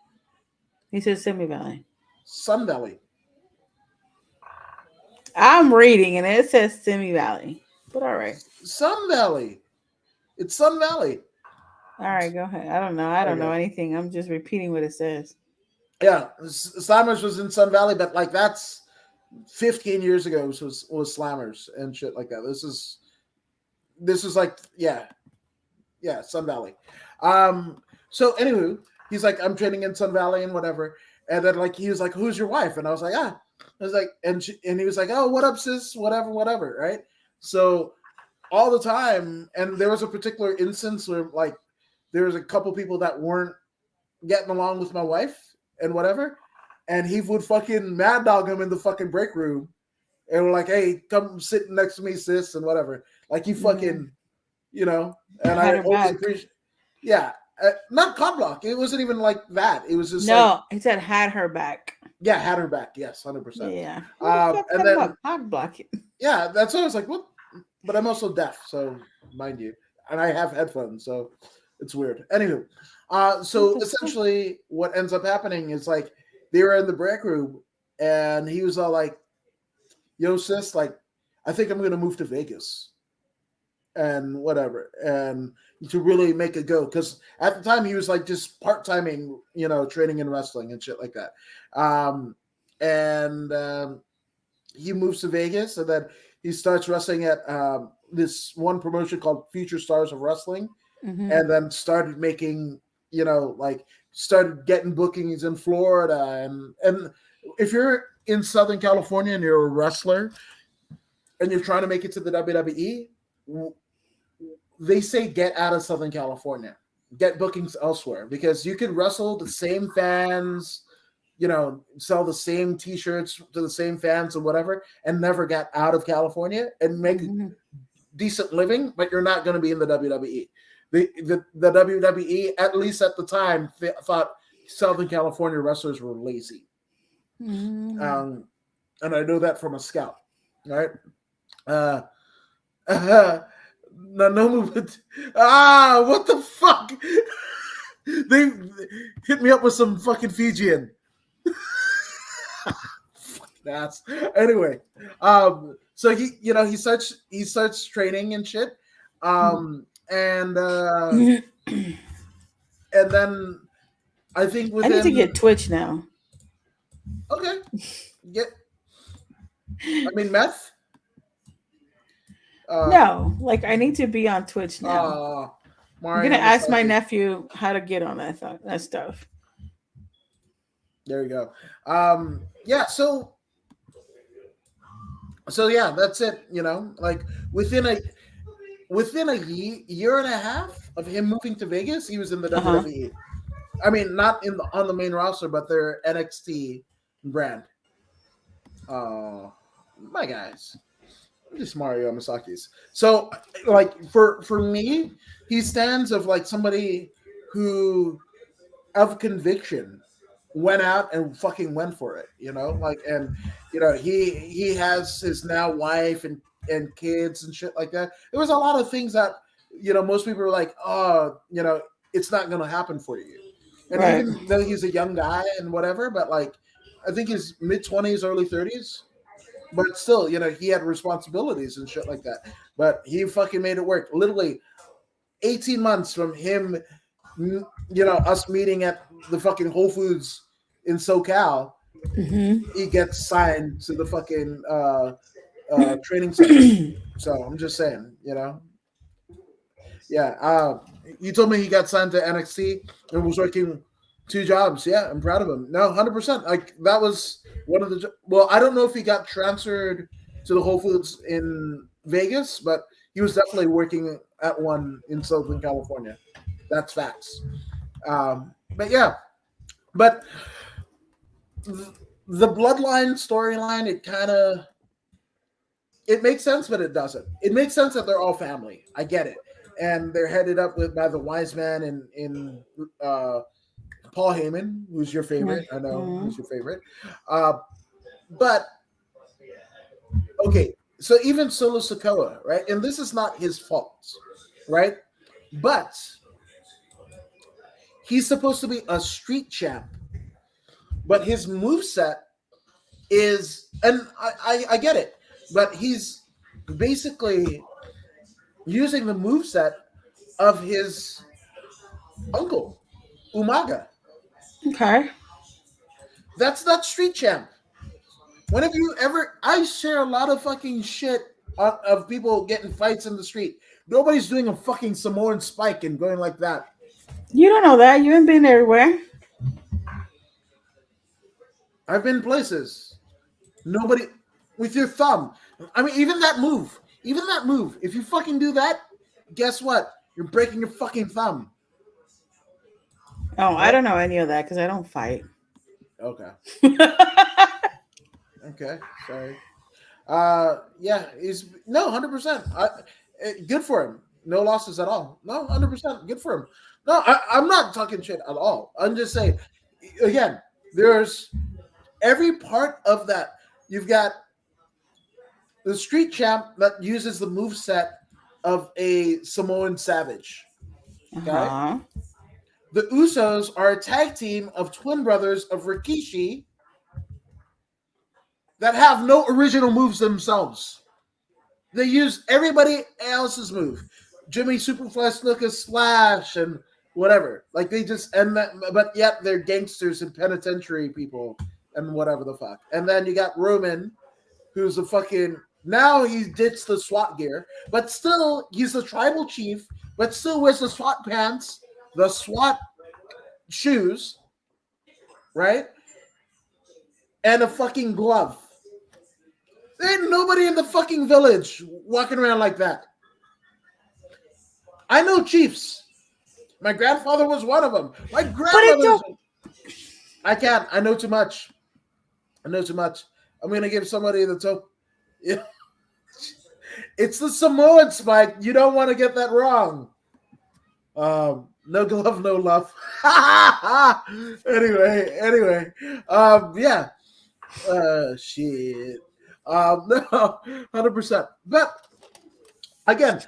B: He says Simi Valley.
A: Sun Valley,
B: I'm reading and it says Simi Valley. But all right.
A: Sun Valley. It's Sun Valley.
B: All right, go ahead. I don't know. I don't know
A: Okay.
B: anything. I'm just repeating what it says.
A: Yeah, Slammers was in Sun Valley, but like that's 15 years ago was Slammers and shit like that. This is like yeah, Sun Valley. So anywho, he's like, I'm training in Sun Valley and whatever. And then like he was like, "Who's your wife?" And I was like, "Ah." I was like, and he was like, "Oh, what up, sis? Whatever, right?" So all the time, and there was a particular instance where like there was a couple people that weren't getting along with my wife and whatever, and he would fucking mad dog him in the fucking break room, and we're like, "Hey, come sit next to me, sis," and whatever. Like he
B: Mm-hmm.
A: fucking, and
B: Had
A: I
B: her
A: always
B: back.
A: appreciate. Yeah, not cock block. It wasn't even like that. It was just like,
B: No, he said had her back.
A: yeah, had her back. Yes, 100%.
B: Yeah. Who the fuck
A: And
B: talking
A: then
B: about cock blocking?
A: yeah, that's what I was like. What? But I'm also deaf, so mind you, and I have headphones, so it's weird. Anywho,
B: What
A: so
B: the fuck?
A: essentially, what ends up happening is like they were in the break room, and he was all like, "Yo, sis, like, I think I'm gonna move to Vegas." And whatever, and to really make it go, because at the time he was like just part-timing, training in wrestling and shit like that. And he moves to Vegas, and then he starts wrestling at this one promotion called Future Stars of Wrestling,
B: Mm-hmm.
A: and then started making, like started getting bookings in Florida, and if you're in Southern California and you're a wrestler and you're trying to make it to the WWE, they say get out of Southern California, get bookings elsewhere, because you can wrestle the same fans, sell the same T-shirts to the same fans and whatever, and never get out of California and make
B: Mm-hmm.
A: decent living, but you're not going to be in the WWE. The WWE, at least at the time, thought Southern California wrestlers were lazy,
B: Mm-hmm.
A: um, and I know that from a scout, right? Uh, no movement. What the fuck? They hit me up with some fucking Fijian. That's anyway. So he starts training and shit. And then I think
B: I need to
A: within
B: get Twitch now.
A: okay, get I mean meth. Uh,
B: No, like I need to be on Twitch now. I'm gonna
A: Mariana
B: ask my
A: Saki.
B: nephew how to get on that stuff.
A: There you go. Yeah. So yeah, that's it. Like within a year and a half of him moving to Vegas, he was in the
B: Uh huh.
A: WWE. I mean, not on the main roster, but their NXT brand. Uh, my guys, just Mario Masaki's. So, like for me, he stands of like somebody who of conviction went out and fucking went for it, like, and he has his now wife and kids and shit like that. There was a lot of things that most people were like, oh, it's not going to happen for you. And
B: Right.
A: even though he's a young guy and whatever, but like I think his mid-20s, early 30s, but still, he had responsibilities and shit like that. But he fucking made it work. Literally 18 months from him, us meeting at the fucking Whole Foods in SoCal, he gets signed to the fucking training center. So I'm just saying, yeah. You told me he got signed to NXT and was working 2 jobs. Yeah, I'm proud of him. No, 100%. Like that was one of the. Well, I don't know if he got transferred to the Whole Foods in Vegas, but he was definitely working at one in Southern California. That's facts. But yeah, but the bloodline storyline, it makes sense, but it doesn't. It makes sense that they're all family. I get it, and they're headed up by the wise man in Paul Heyman, who's your favorite. I know who's your favorite. But okay, so even Solo Sikoa, right? And this is not his fault, right? But he's supposed to be a street champ, but his moveset is, and I get it, but he's basically using the moveset of his uncle, Umaga.
B: Okay.
A: That's not street champ. When have you ever? I share a lot of fucking shit of people getting fights in the street. Nobody's doing a fucking Samoan spike and going like that.
B: You don't know that. You haven't been everywhere.
A: I've been places. Nobody with your thumb. I mean, even that move. If you fucking do that, guess what? You're breaking your fucking thumb.
B: Oh, I don't know any of that because I don't fight.
A: Okay. Okay. Sorry. Yeah, he's no 100%. Good for him. No losses at all. No, 100%. Good for him. No, I'm not talking shit at all. I'm just saying. Again, there's every part of that. You've got the street champ that uses the move set of a Samoan savage. Okay.
B: Uh-huh.
A: The Usos are a tag team of twin brothers of Rikishi that have no original moves themselves. They use everybody else's move. Jimmy Superfly Snuka Splash and whatever. Like they just but yet they're gangsters and penitentiary people and whatever the fuck. And then you got Roman, who's a fucking now he ditched the SWAT gear, but still he's a tribal chief, but still wears the SWAT pants, the SWAT shoes, right? And a fucking glove. There ain't nobody in the fucking village walking around like that. I know chiefs. My grandfather was one of them. My grandmother. I can't. I know too much. I'm gonna give somebody the top. Yeah. It's the Samoan spike. You don't want to get that wrong. No glove, no love. Anyway. Yeah. Shit. No, 100%. But again,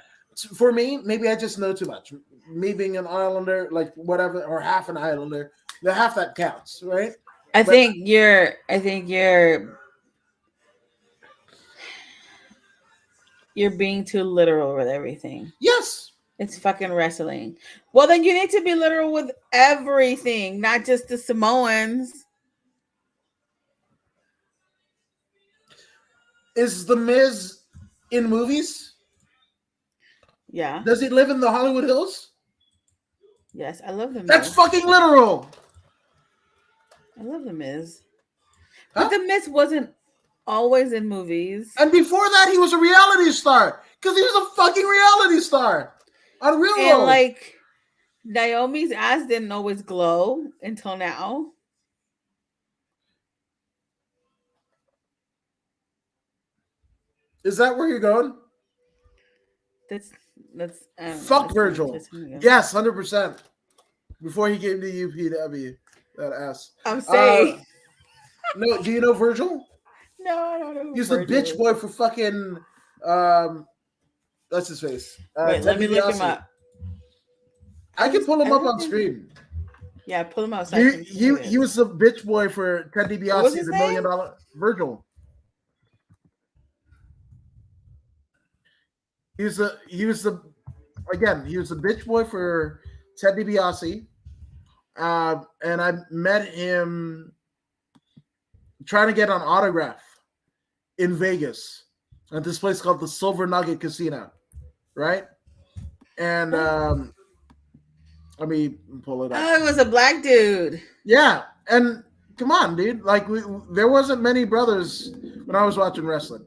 A: for me, maybe I just know too much. Me being an Islander, like whatever, or half an Islander, the half that counts, right?
B: I think you're being too literal with everything.
A: Yes.
B: It's fucking wrestling. Well, then you need to be literal with everything, not just the Samoans.
A: Is The Miz in movies?
B: Yeah.
A: Does he live in the Hollywood Hills?
B: Yes, I love The Miz.
A: That's fucking literal.
B: I love The Miz. But The Miz wasn't always in movies.
A: And before that, he was a reality star. Because he was a fucking reality star. On Real World.
B: And like Naomi's ass didn't always glow until now.
A: Is that where you're going?
B: That's that's I don't know.
A: Fuck
B: That's not
A: Virgil.
B: interesting. Yeah.
A: Yes, 100%. Before he came to UPW, that ass.
B: I'm saying.
A: No, do you know Virgil?
B: No, I don't know. Who
A: He's the
B: Virgil
A: bitch
B: is.
A: boy for fucking that's his face.
B: Wait, let
A: Ted
B: me look him
A: DiBiase.
B: up.
A: I can pull him up on
B: Everything-
A: screen.
B: Yeah, pull him out. So I can see who it
A: He
B: is.
A: was the bitch boy for Ted
B: What was
A: DiBiase,
B: his
A: the $1
B: name?
A: million Virgil. He was the bitch boy for Ted DiBiase. And I met him trying to get an autograph in Vegas at this place called the Silver Nugget Casino, right? And let me pull it up.
B: Oh, it was a black dude.
A: Yeah, and come on, dude. Like, there wasn't many brothers when I was watching wrestling.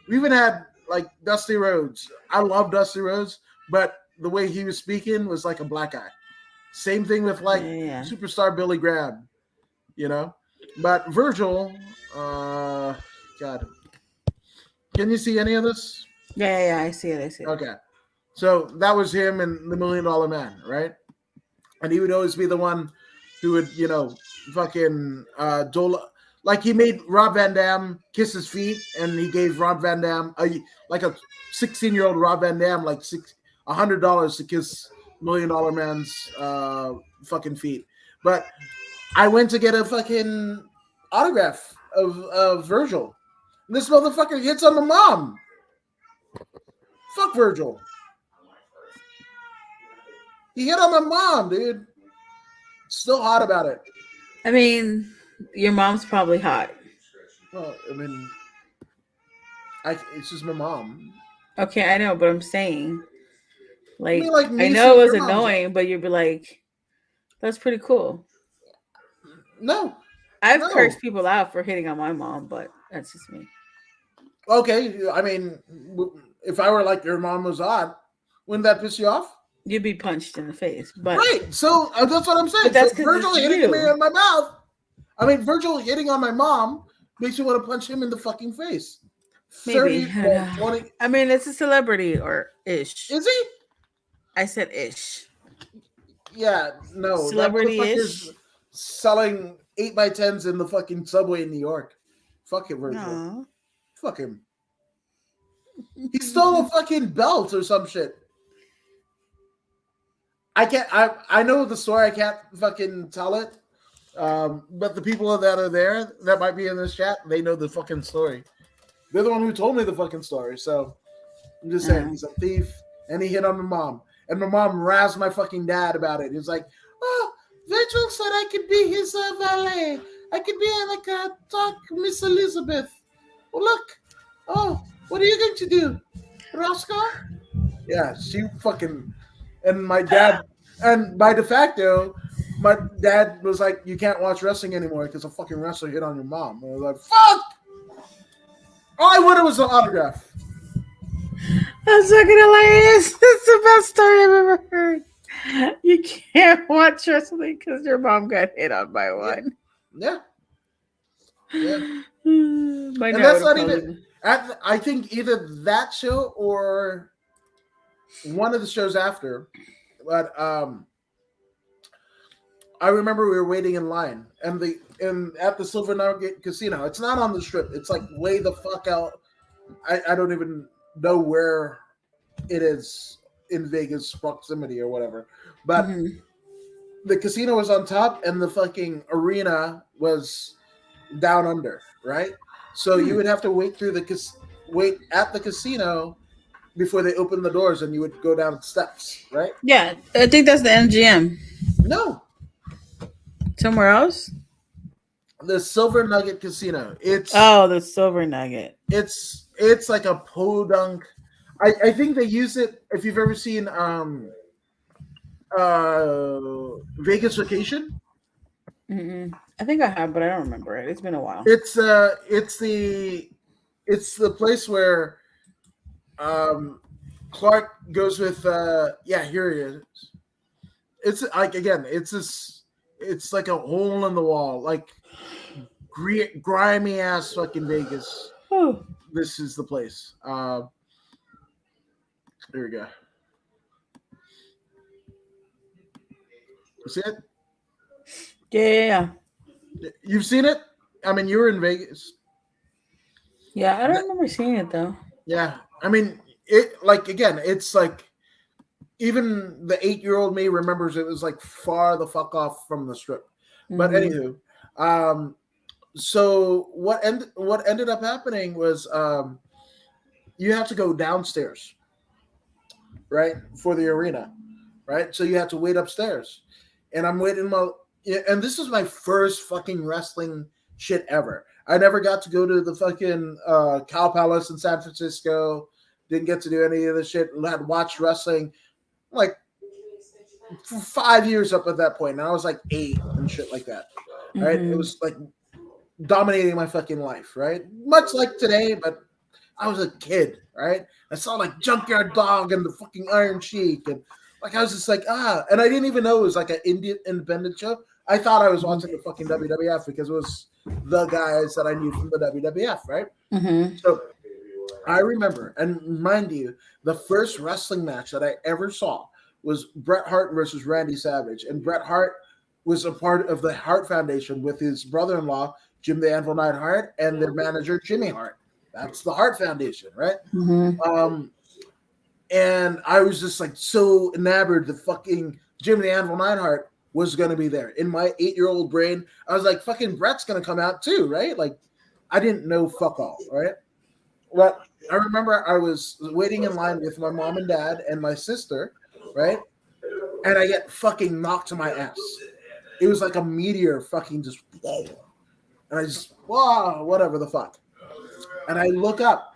A: We even had like Dusty Rhodes. I love Dusty Rhodes, but the way he was speaking was like a black guy. Same thing with like
B: Yeah.
A: superstar Billy Graham, you know. But Virgil, God, can you see any of this?
B: Yeah, I see it. I see it.
A: Okay, so that was him and the $1 Million Man, right? And he would always be the one who would, fucking like he made Rob Van Dam kiss his feet, and he gave Rob Van Dam a 16-year-old Rob Van Dam like $100 to kiss $1 Million Man's fucking feet. But I went to get a fucking autograph of Virgil. And this motherfucker hits on my mom. Fuck Virgil. He hit on my mom, dude. Still hot about it.
B: I mean, your mom's probably hot.
A: Well, I mean, it's just my mom.
B: Okay, I know, but I'm saying, like,
A: like me
B: I know it
A: saying
B: was
A: your mom's
B: annoying, but you'd be like, "That's pretty cool."
A: No.
B: I've
A: No.
B: cursed people out for hitting on my mom, but that's just me.
A: Okay, I mean, if I were like your mom was hot, wouldn't that piss you off?
B: You'd be punched in the face, but
A: Right. So that's what I'm saying.
B: But that's
A: so
B: 'cause
A: Virgil
B: it's
A: hitting
B: you.
A: me in my mouth. I mean, Virgil hitting on my mom makes you want to punch him in the fucking face.
B: maybe
A: 20.
B: I mean, it's a celebrity or ish.
A: Is he?
B: I said ish.
A: Yeah, no.
B: Celebrity-ish?
A: That motherfucker's selling 8x10s in the fucking subway in New York. Fuck it, Virgil.
B: No.
A: Fuck him. He stole a fucking belt or some shit. I know the story. I can't fucking tell it. But the people that are there that might be in this chat, they know the fucking story. They're the one who told me the fucking story. So I'm just saying, he's a thief, and he hit on my mom. And my mom razzed my fucking dad about it. He was like, "Oh, Virgil said I could be his valet. I could be like a talk Miss Elizabeth. Well, look. Oh, what are you going to do, Roscoe?" Yeah, she fucking. And my dad, and by de facto, my dad was like, "You can't watch wrestling anymore because a fucking wrestler hit on your mom." And I was like, "Fuck!" All I wanted was an autograph.
B: That's fucking hilarious. That's the best story I've ever heard. You can't watch wrestling because your mom got hit on by one.
A: Yeah.
B: And
A: that's not even. I think either that show or one of the shows after. But I remember we were waiting in line, and at the Silver Nugget Casino. It's not on the Strip. It's like way the fuck out. I don't even know where it is in Vegas proximity or whatever. But the casino was on top, and the fucking arena was down under, right? So you would have to wait wait at the casino before they open the doors, and you would go down steps, right?
B: Yeah, I think that's the MGM.
A: No,
B: somewhere else.
A: The Silver Nugget Casino.
B: The Silver Nugget.
A: It's like a podunk. I think they use it. If you've ever seen Vegas Vacation.
B: I think I have, but I don't remember it. It's been a while.
A: It's the place where Clark goes with here he is. it's like again, it's like a hole in the wall, like grimy ass fucking Vegas.
B: Whew.
A: This is the place. There we go. You see it?
B: Yeah.
A: You've seen it? I mean, you were in Vegas.
B: Yeah, I don't remember seeing it though.
A: Yeah. I mean, it like again, it's like even the 8-year-old me remembers it was like far the fuck off from the strip. But anywho, so what ended up happening was you have to go downstairs, right, for the arena, right? So you have to wait upstairs, and I'm waiting. And this is my first fucking wrestling shit ever. I never got to go to the fucking Cow Palace in San Francisco. Didn't get to do any of the shit. Had watched wrestling like for 5 years up at that point, and I was like 8 and shit like that. Right? It was like dominating my fucking life, right? Much like today, but I was a kid, right? I saw like Junkyard Dog and the fucking Iron Sheik, and like I was just like, and I didn't even know it was like an independent show. I thought I was watching the fucking WWF because it was the guys that I knew from the WWF, right? So I remember, and mind you, the first wrestling match that I ever saw was Bret Hart versus Randy Savage, and Bret Hart was a part of the Hart Foundation with his brother-in-law, Jim the Anvil Neidhart, and their manager, Jimmy Hart. That's the Hart Foundation, right? And I was just like so enamored that fucking Jim the Anvil Neidhart was going to be there. In my 8-year-old brain, I was like, fucking Bret's going to come out too, right? Like, I didn't know fuck all, right? But I remember I was waiting in line with my mom and dad and my sister, right? And I get fucking knocked to my ass. It was like a meteor fucking just, and I just, whatever the fuck. And I look up,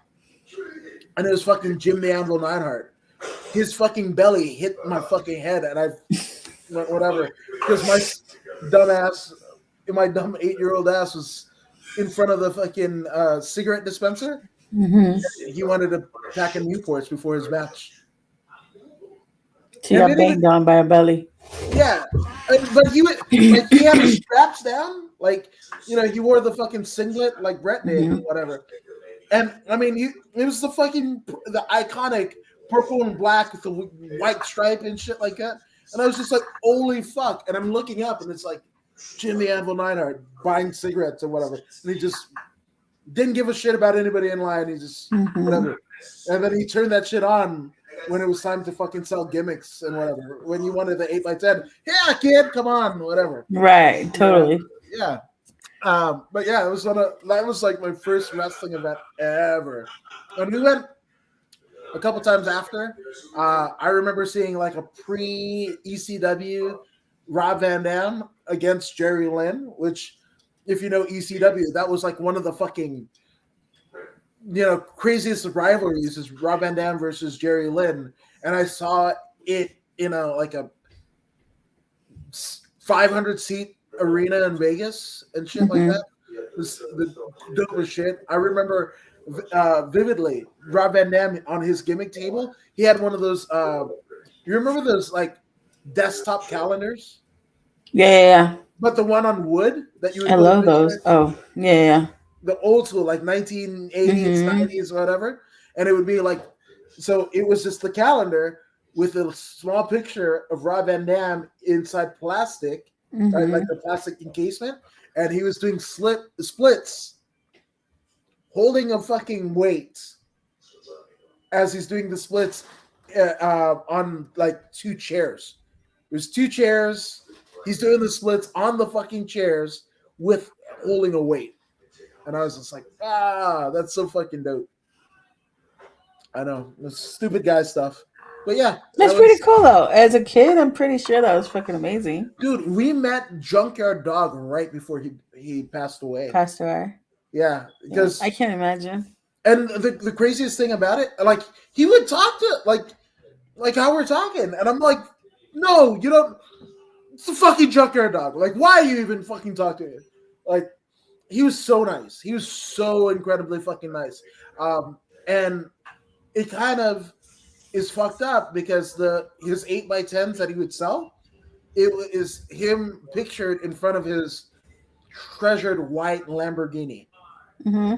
A: and it was fucking Jim the Anvil Neidhart. His fucking belly hit my fucking head, and I went whatever. Because my dumb 8-year-old ass was in front of the fucking cigarette dispenser. He wanted to pack in Newports before his match.
B: She got banged on by a belly.
A: Yeah, but he had his straps down, like he wore the fucking singlet like Bret did, whatever. And I mean, it was the iconic purple and black with the white stripe and shit like that. And I was just like, holy fuck! And I'm looking up, and it's like Jim the Anvil Neidhart buying cigarettes or whatever, and he just didn't give a shit about anybody in line. He just whatever. And then he turned that shit on when it was time to fucking sell gimmicks and whatever. When you wanted the 8x10, yeah, kid, come on, whatever.
B: Right, totally.
A: Yeah. But yeah, that was like my first wrestling event ever. And we went a couple times after. I remember seeing like a pre-ECW Rob Van Dam against Jerry Lynn, which, if you know ECW, that was like one of the fucking craziest rivalries is Rob Van Dam versus Jerry Lynn. And I saw it in like a 500-seat arena in Vegas and shit like that. It was the dopest shit. I remember vividly Rob Van Dam on his gimmick table. He had one of those. You remember those like desktop calendars?
B: Yeah.
A: But the one on wood that you would.
B: I love those. Oh, yeah.
A: The old school, like 1980s, 90s, whatever. And it would be like, so it was just the calendar with a small picture of Rob Van Dam inside plastic, right, like the plastic encasement. And he was doing splits, holding a fucking weight as he's doing the splits on like 2 chairs. There's 2 chairs. He's doing the splits on the fucking chairs with holding a weight. And I was just like, that's so fucking dope. I know. It's stupid guy stuff. But yeah.
B: That's pretty cool, though. As a kid, I'm pretty sure that was fucking amazing.
A: Dude, we met Junkyard Dog right before he passed away.
B: Passed away?
A: Yeah. Because
B: I can't imagine.
A: And the craziest thing about it, like, he would talk to, like how we're talking. And I'm like, no, you don't. It's the fucking Junkyard Dog. Like, why are you even fucking talking to him? Like, he was so nice. He was so incredibly fucking nice. And it kind of is fucked up because his 8x10s that he would sell, is him pictured in front of his treasured white Lamborghini.
B: Mm-hmm.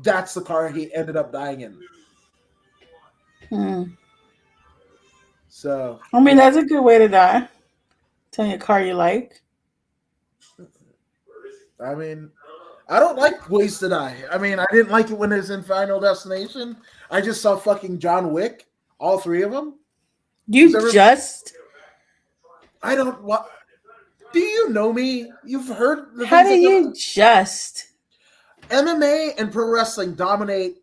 A: That's the car he ended up dying in.
B: Mm.
A: So
B: I mean,
A: yeah,
B: that's a good way to die. Telling a car you like.
A: I mean, I don't like ways to die. I mean, I didn't like it when it was in Final Destination. I just saw fucking John Wick, all three of them. Is
B: You
A: ever?
B: just.
A: I don't. What? Do you know me? You've heard the
B: How
A: things
B: do
A: that
B: you just?
A: MMA and pro wrestling dominate.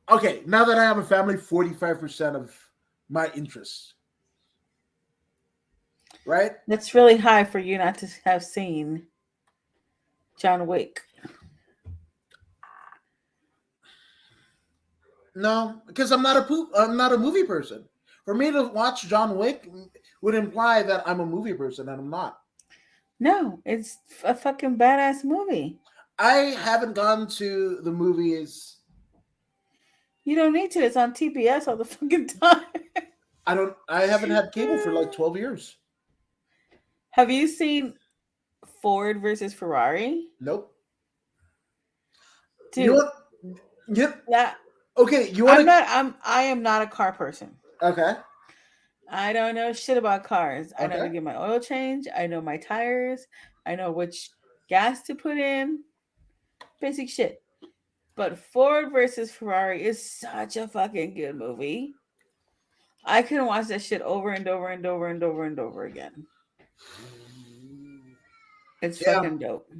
A: Okay, now that I have a family, 45% of my interests. Right?
B: That's really high for you not to have seen John Wick.
A: No, because I'm not a movie person. For me to watch John Wick would imply that I'm a movie person, and I'm not.
B: No, it's a fucking badass movie.
A: I haven't gone to the movies.
B: You don't need to. It's on TBS all the fucking time.
A: I don't. I haven't had cable for like 12 years.
B: Have you seen Ford versus Ferrari?
A: Nope. You
B: Dude,
A: want? Yep.
B: that
A: Okay. You want to?
B: I am not a car person.
A: Okay.
B: I don't know shit about cars. I know to
A: Okay.
B: get my oil change. I know my tires. I know which gas to put in. Basic shit. But Ford versus Ferrari is such a fucking good movie. I can watch that shit over and over and over and over and over again. It's
A: Yeah.
B: fucking dope.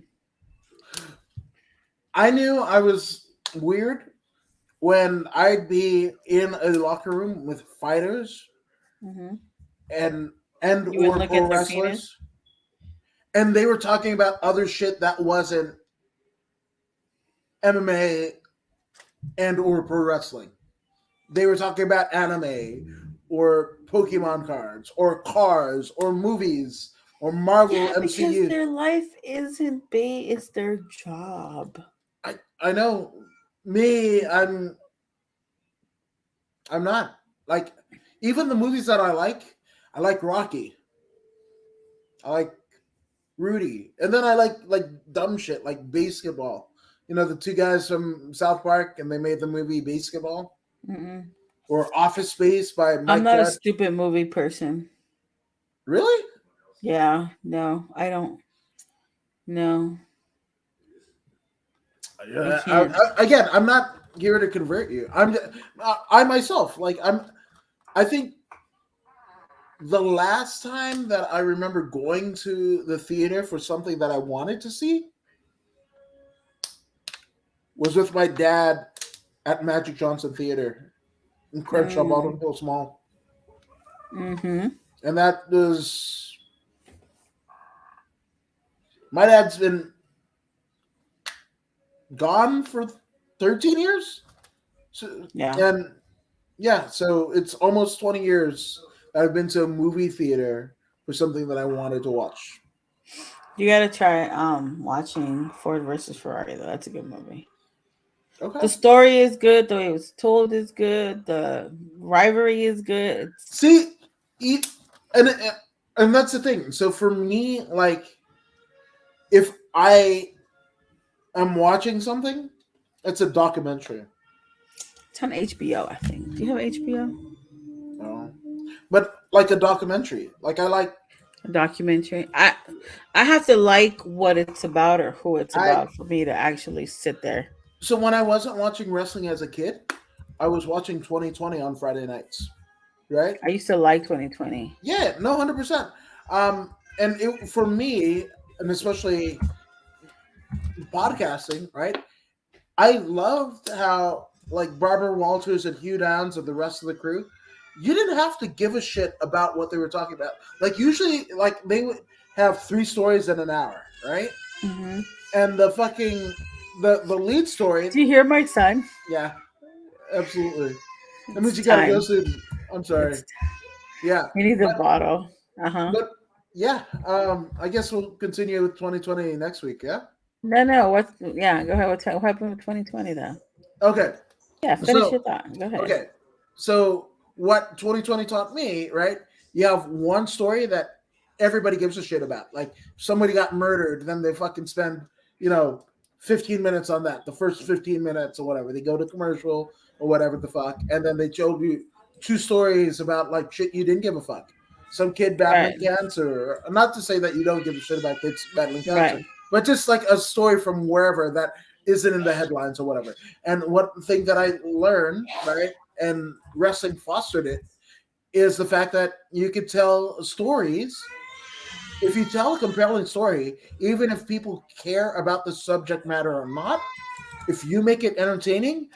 A: I knew I was weird when I'd be in a locker room with fighters
B: Mm-hmm.
A: and
B: You would
A: or
B: look
A: pro
B: at their penis.
A: wrestlers, and they were talking about other shit that wasn't MMA and or pro wrestling. They were talking about anime or Pokemon cards or cars or movies or Marvel
B: Yeah, because
A: MCU.
B: their life isn't big, it's their job.
A: I know me, I'm not like even the movies that I like Rocky. I like Rudy. And then I like dumb shit like basketball. You know, the two guys from South Park and they made the movie Basketball
B: Mm-mm.
A: or Office Space by
B: I'm
A: Mike
B: not a
A: Judge.
B: stupid movie person.
A: Really?
B: Yeah, no, I don't. No, I can't.
A: Again, I'm not here to convert you. I myself like I think the last time that I remember going to the theater for something that I wanted to see was with my dad at Magic Johnson Theater in Crenshaw,
B: Mm.
A: Baldwin Hills Mall.
B: Mm-hmm.
A: And that was my dad's been gone for 13 years. So,
B: Yeah.
A: and yeah, so it's almost 20 years I've been to a movie theater for something that I wanted to watch.
B: You gotta try watching Ford versus Ferrari though. That's a good movie.
A: Okay.
B: The story is good, the way it was told is good, the rivalry is good. It's,
A: See, e- and and that's the thing. So for me, like, if I am watching something, it's a documentary.
B: it's on HBO, I think. Do you have HBO?
A: Oh. But like a documentary. Like I like
B: A documentary. I have to like what it's about or who it's
A: I
B: about for me to actually sit there.
A: so when I wasn't watching wrestling as a kid, I was watching 2020 on Friday nights. Right?
B: I used to like 2020.
A: Yeah, no, 100%. And it for me, and especially podcasting, right? I loved how like Barbara Walters and Hugh Downs and the rest of the crew, you didn't have to give a shit about what they were talking about. Like usually, like they would have 3 stories in an hour, right?
B: Mm-hmm.
A: And the fucking the lead story,
B: Do you hear my son?
A: yeah, absolutely. That means
B: It's
A: you gotta go
B: time.
A: soon. I'm sorry.
B: It's
A: Yeah,
B: he needs a
A: but
B: bottle. Uh-huh.
A: but yeah, I guess we'll continue with 2020 next week. Yeah.
B: No. What's yeah, go ahead. What happened with 2020 though?
A: Okay.
B: Yeah, finish
A: So
B: your thought. Go ahead.
A: okay. So what 2020 taught me, right? You have one story that everybody gives a shit about. Like somebody got murdered, then they fucking spend, you know, 15 minutes on that, the first 15 minutes or whatever. They go to commercial or whatever the fuck, and then they told you two stories about like shit you didn't give a fuck. Some kid battling
B: Right.
A: cancer. Not to say that you don't give a shit about kids battling cancer,
B: Right.
A: but just like a story from wherever that isn't in the headlines or whatever. And one thing that I learned, right, and wrestling fostered it, is the fact that you could tell stories. If you tell a compelling story, even if people care about the subject matter or not, if you make it entertaining,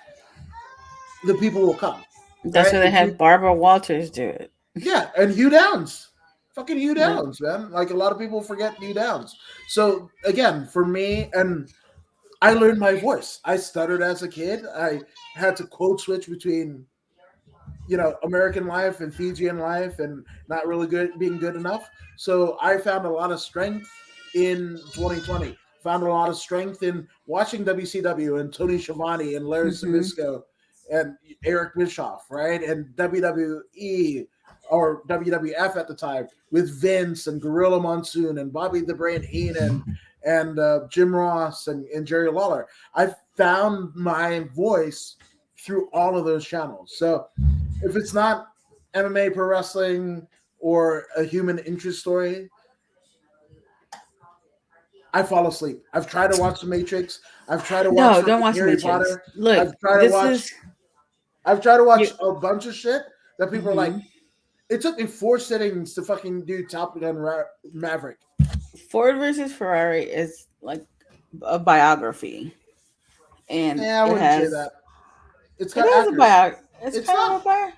A: the people will come.
B: That's
A: Right?
B: why they
A: If you,
B: have Barbara Walters do it.
A: yeah, and Hugh Downs. Fucking Hugh
B: Yeah.
A: Downs, man. Like a lot of people forget Hugh Downs. So again, for me, and I learned my voice. I stuttered as a kid. I had to code switch between, you know, American life and Fijian life and not really good being good enough. So I found a lot of strength in 2020. Found a lot of strength in watching WCW and Tony Schiavone and Larry
B: Mm-hmm.
A: Zbyszko and Eric Bischoff, right? And WWE or WWF at the time with Vince and Gorilla Monsoon and Bobby the Brain Heenan and Jim Ross and Jerry Lawler. I found my voice through all of those channels. So if it's not MMA, pro wrestling, or a human interest story, I fall asleep. I've tried to watch The Matrix. I've tried to watch
B: No, don't
A: fucking
B: watch
A: Harry
B: Matrix.
A: Potter.
B: Look,
A: I've tried to
B: this
A: watch.
B: is
A: I've tried to
B: you.
A: watch a bunch of shit that people are like.
B: Mm-hmm.
A: It took me 4 sittings to fucking do Top Gun Maverick.
B: Ford versus Ferrari is like a biography, and
A: Yeah, I
B: it
A: wouldn't say
B: has
A: that. It's
B: it
A: got
B: is a
A: actors.
B: bio. It's
A: It's
B: kind of
A: not.
B: a bio.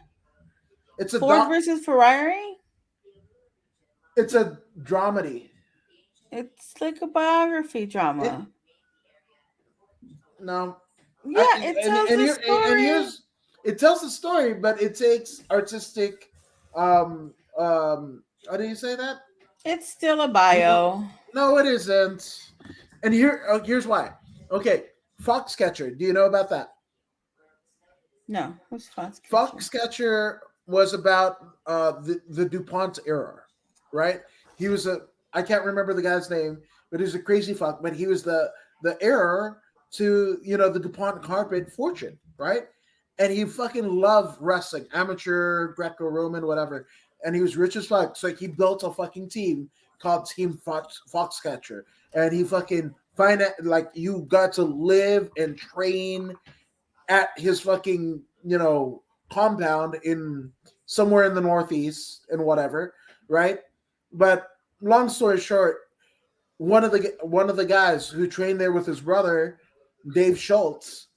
A: It's a
B: Ford versus Ferrari.
A: It's a dramedy.
B: It's like a biography
A: It
B: drama.
A: no.
B: Yeah,
A: I,
B: it tells
A: and
B: the
A: here and
B: story.
A: here's it tells the story, but it takes artistic. How do you say that?
B: It's still a bio.
A: No, it isn't. And here's why. Okay, Foxcatcher. Do you know about that?
B: No, who's Foxcatcher?
A: Foxcatcher was about the DuPont era, right? He was a I can't remember the guy's name, but he was a crazy fuck. But he was the heir to, you know, the DuPont carpet fortune, right? And he fucking loved wrestling, amateur, Greco-Roman, whatever. And he was rich as fuck. So he built a fucking team called Team Foxcatcher, and he fucking find it like you got to live and train at his fucking, you know, compound in somewhere in the Northeast and whatever, right? But long story short, one of the guys who trained there with his brother, Dave Schultz,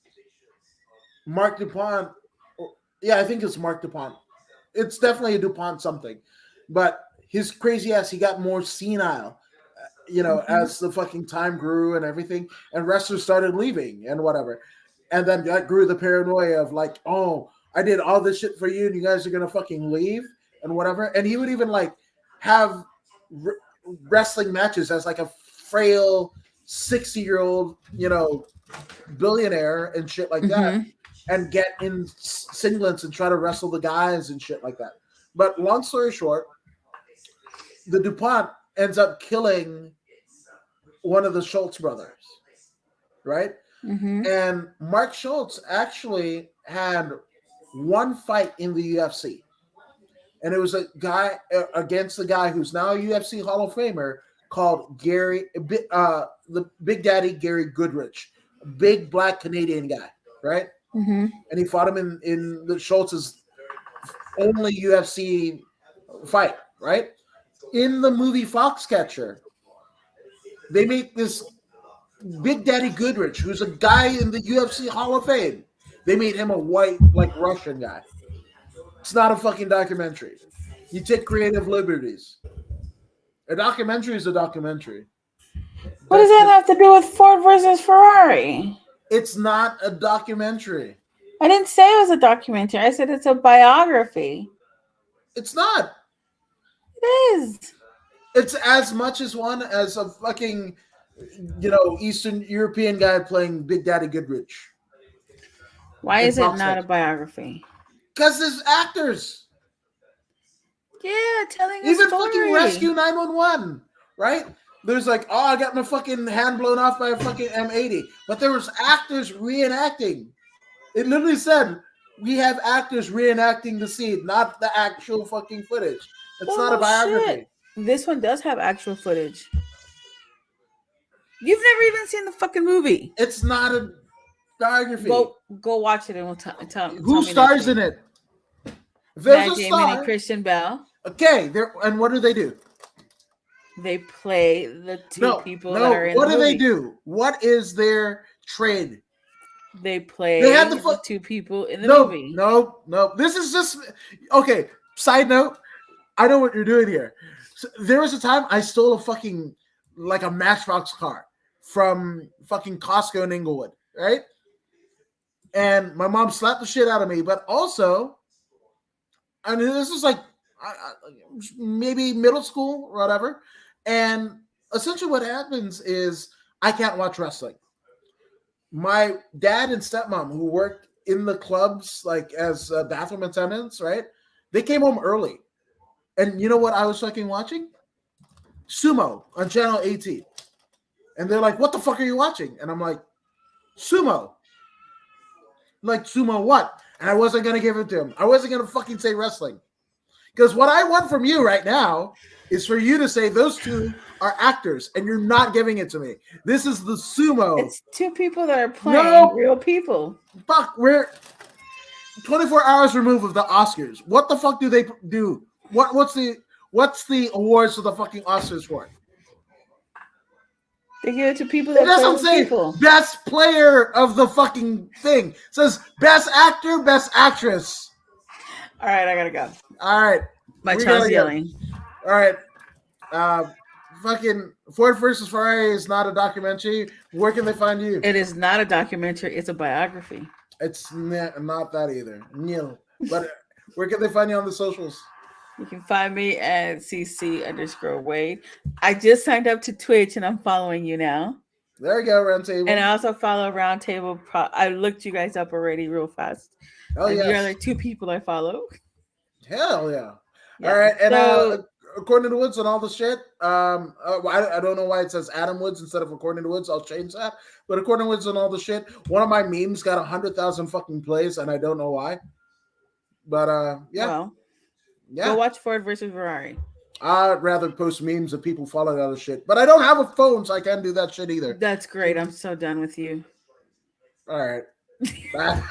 A: Mark Dupont. Yeah, I think it's Mark Dupont. It's definitely a Dupont something, but his crazy ass, he got more senile, you know,
B: Mm-hmm.
A: as the fucking time grew and everything, and wrestlers started leaving and whatever. And then that grew the paranoia of like, oh, I did all this shit for you and you guys are gonna fucking leave and whatever. And he would even like have r- wrestling matches as like a frail 60-year-old, you know, billionaire and shit like that,
B: Mm-hmm.
A: and get in singlets and try to wrestle the guys and shit like that. But long story short, the DuPont ends up killing one of the Schultz brothers, right?
B: Mm-hmm.
A: And Mark Schultz actually had one fight in the UFC, and it was a guy against the guy who's now a UFC Hall of Famer called the Big Daddy Gary Goodrich, a big black Canadian guy, right?
B: Mm-hmm.
A: And he fought him in the Schultz's only UFC fight, right? In the movie Foxcatcher, they make this Big Daddy Goodrich, who's a guy in the UFC Hall of Fame. They made him a white, like Russian guy. It's not a fucking documentary. You take creative liberties. A documentary is a documentary.
B: What does that have to do with Ford versus Ferrari?
A: It's not a documentary.
B: I didn't say it was a documentary. I said it's a biography.
A: It's not.
B: It is.
A: It's as much as one as a fucking, you know, Eastern European guy playing Big Daddy Goodrich
B: Why
A: in
B: is it not a
A: Foxcatcher.
B: biography?
A: Because there's actors.
B: Yeah, telling a
A: Even
B: story.
A: fucking Rescue 911, right? There's like, oh, I got my fucking hand blown off by a fucking M80. But there was actors reenacting. It literally said, we have actors reenacting the scene, not the actual fucking footage. It's not a biography.
B: Shit. This one does have actual footage. You've never even seen the fucking movie.
A: It's not a biography.
B: Go watch it and we'll tell
A: Who
B: me
A: stars in it? If there's
B: Matt
A: a
B: Damon and
A: star,
B: Christian Bell.
A: okay. And what do they do?
B: They play the two people that are in
A: what
B: the
A: do
B: movie.
A: they do? What is their trade?
B: They play
A: They had
B: the two people in the
A: no,
B: movie.
A: No. This is just okay. Side note, I know what you're doing here. So, there was a time I stole a fucking like a Matchbox car from fucking Costco in Inglewood, right? And my mom slapped the shit out of me, but also, I mean, this is like maybe middle school or whatever. And essentially what happens is I can't watch wrestling. My dad and stepmom, who worked in the clubs like as bathroom attendants, right? They came home early. And you know what I was fucking watching? Sumo on Channel 18. And they're like, what the fuck are you watching? And I'm like, Sumo. Like, sumo what? And I wasn't going to give it to him. I wasn't going to fucking say wrestling. Because what I want from you right now is for you to say those two are actors, and you're not giving it to me. This is the sumo.
B: It's two people that are playing real people.
A: Fuck, we're 24 hours removed of the Oscars. What the fuck do they do? What's the awards for the fucking Oscars for?
B: They give it to people that
A: That's
B: play
A: what I'm saying.
B: people.
A: Best player of the fucking thing. It says best actor, best actress.
B: All right, I gotta go.
A: All right.
B: My child's yelling.
A: All right. Fucking Ford versus Ferrari is not a documentary. Where can they find you?
B: It is not a documentary. It's a biography.
A: It's not that either. Nil. But where can they find you on the socials?
B: You can find me at CC_Wade. I just signed up to Twitch and I'm following you now.
A: There you go, Roundtable.
B: And I also follow Roundtable. I looked you guys up already real fast.
A: Oh, yeah.
B: You're like two people I follow.
A: Hell yeah. All right. And according to Woods and all the shit, I don't know why it says Adam Woods instead of according to Woods. I'll change that. But according to Woods and all the shit, one of my memes got 100,000 fucking plays, and I don't know why. But yeah.
B: Well,
A: yeah.
B: Go watch Ford versus Ferrari.
A: I'd rather post memes of people following other shit. But I don't have a phone, so I can't do that shit either.
B: That's great. I'm so done with you.
A: All right. Bye.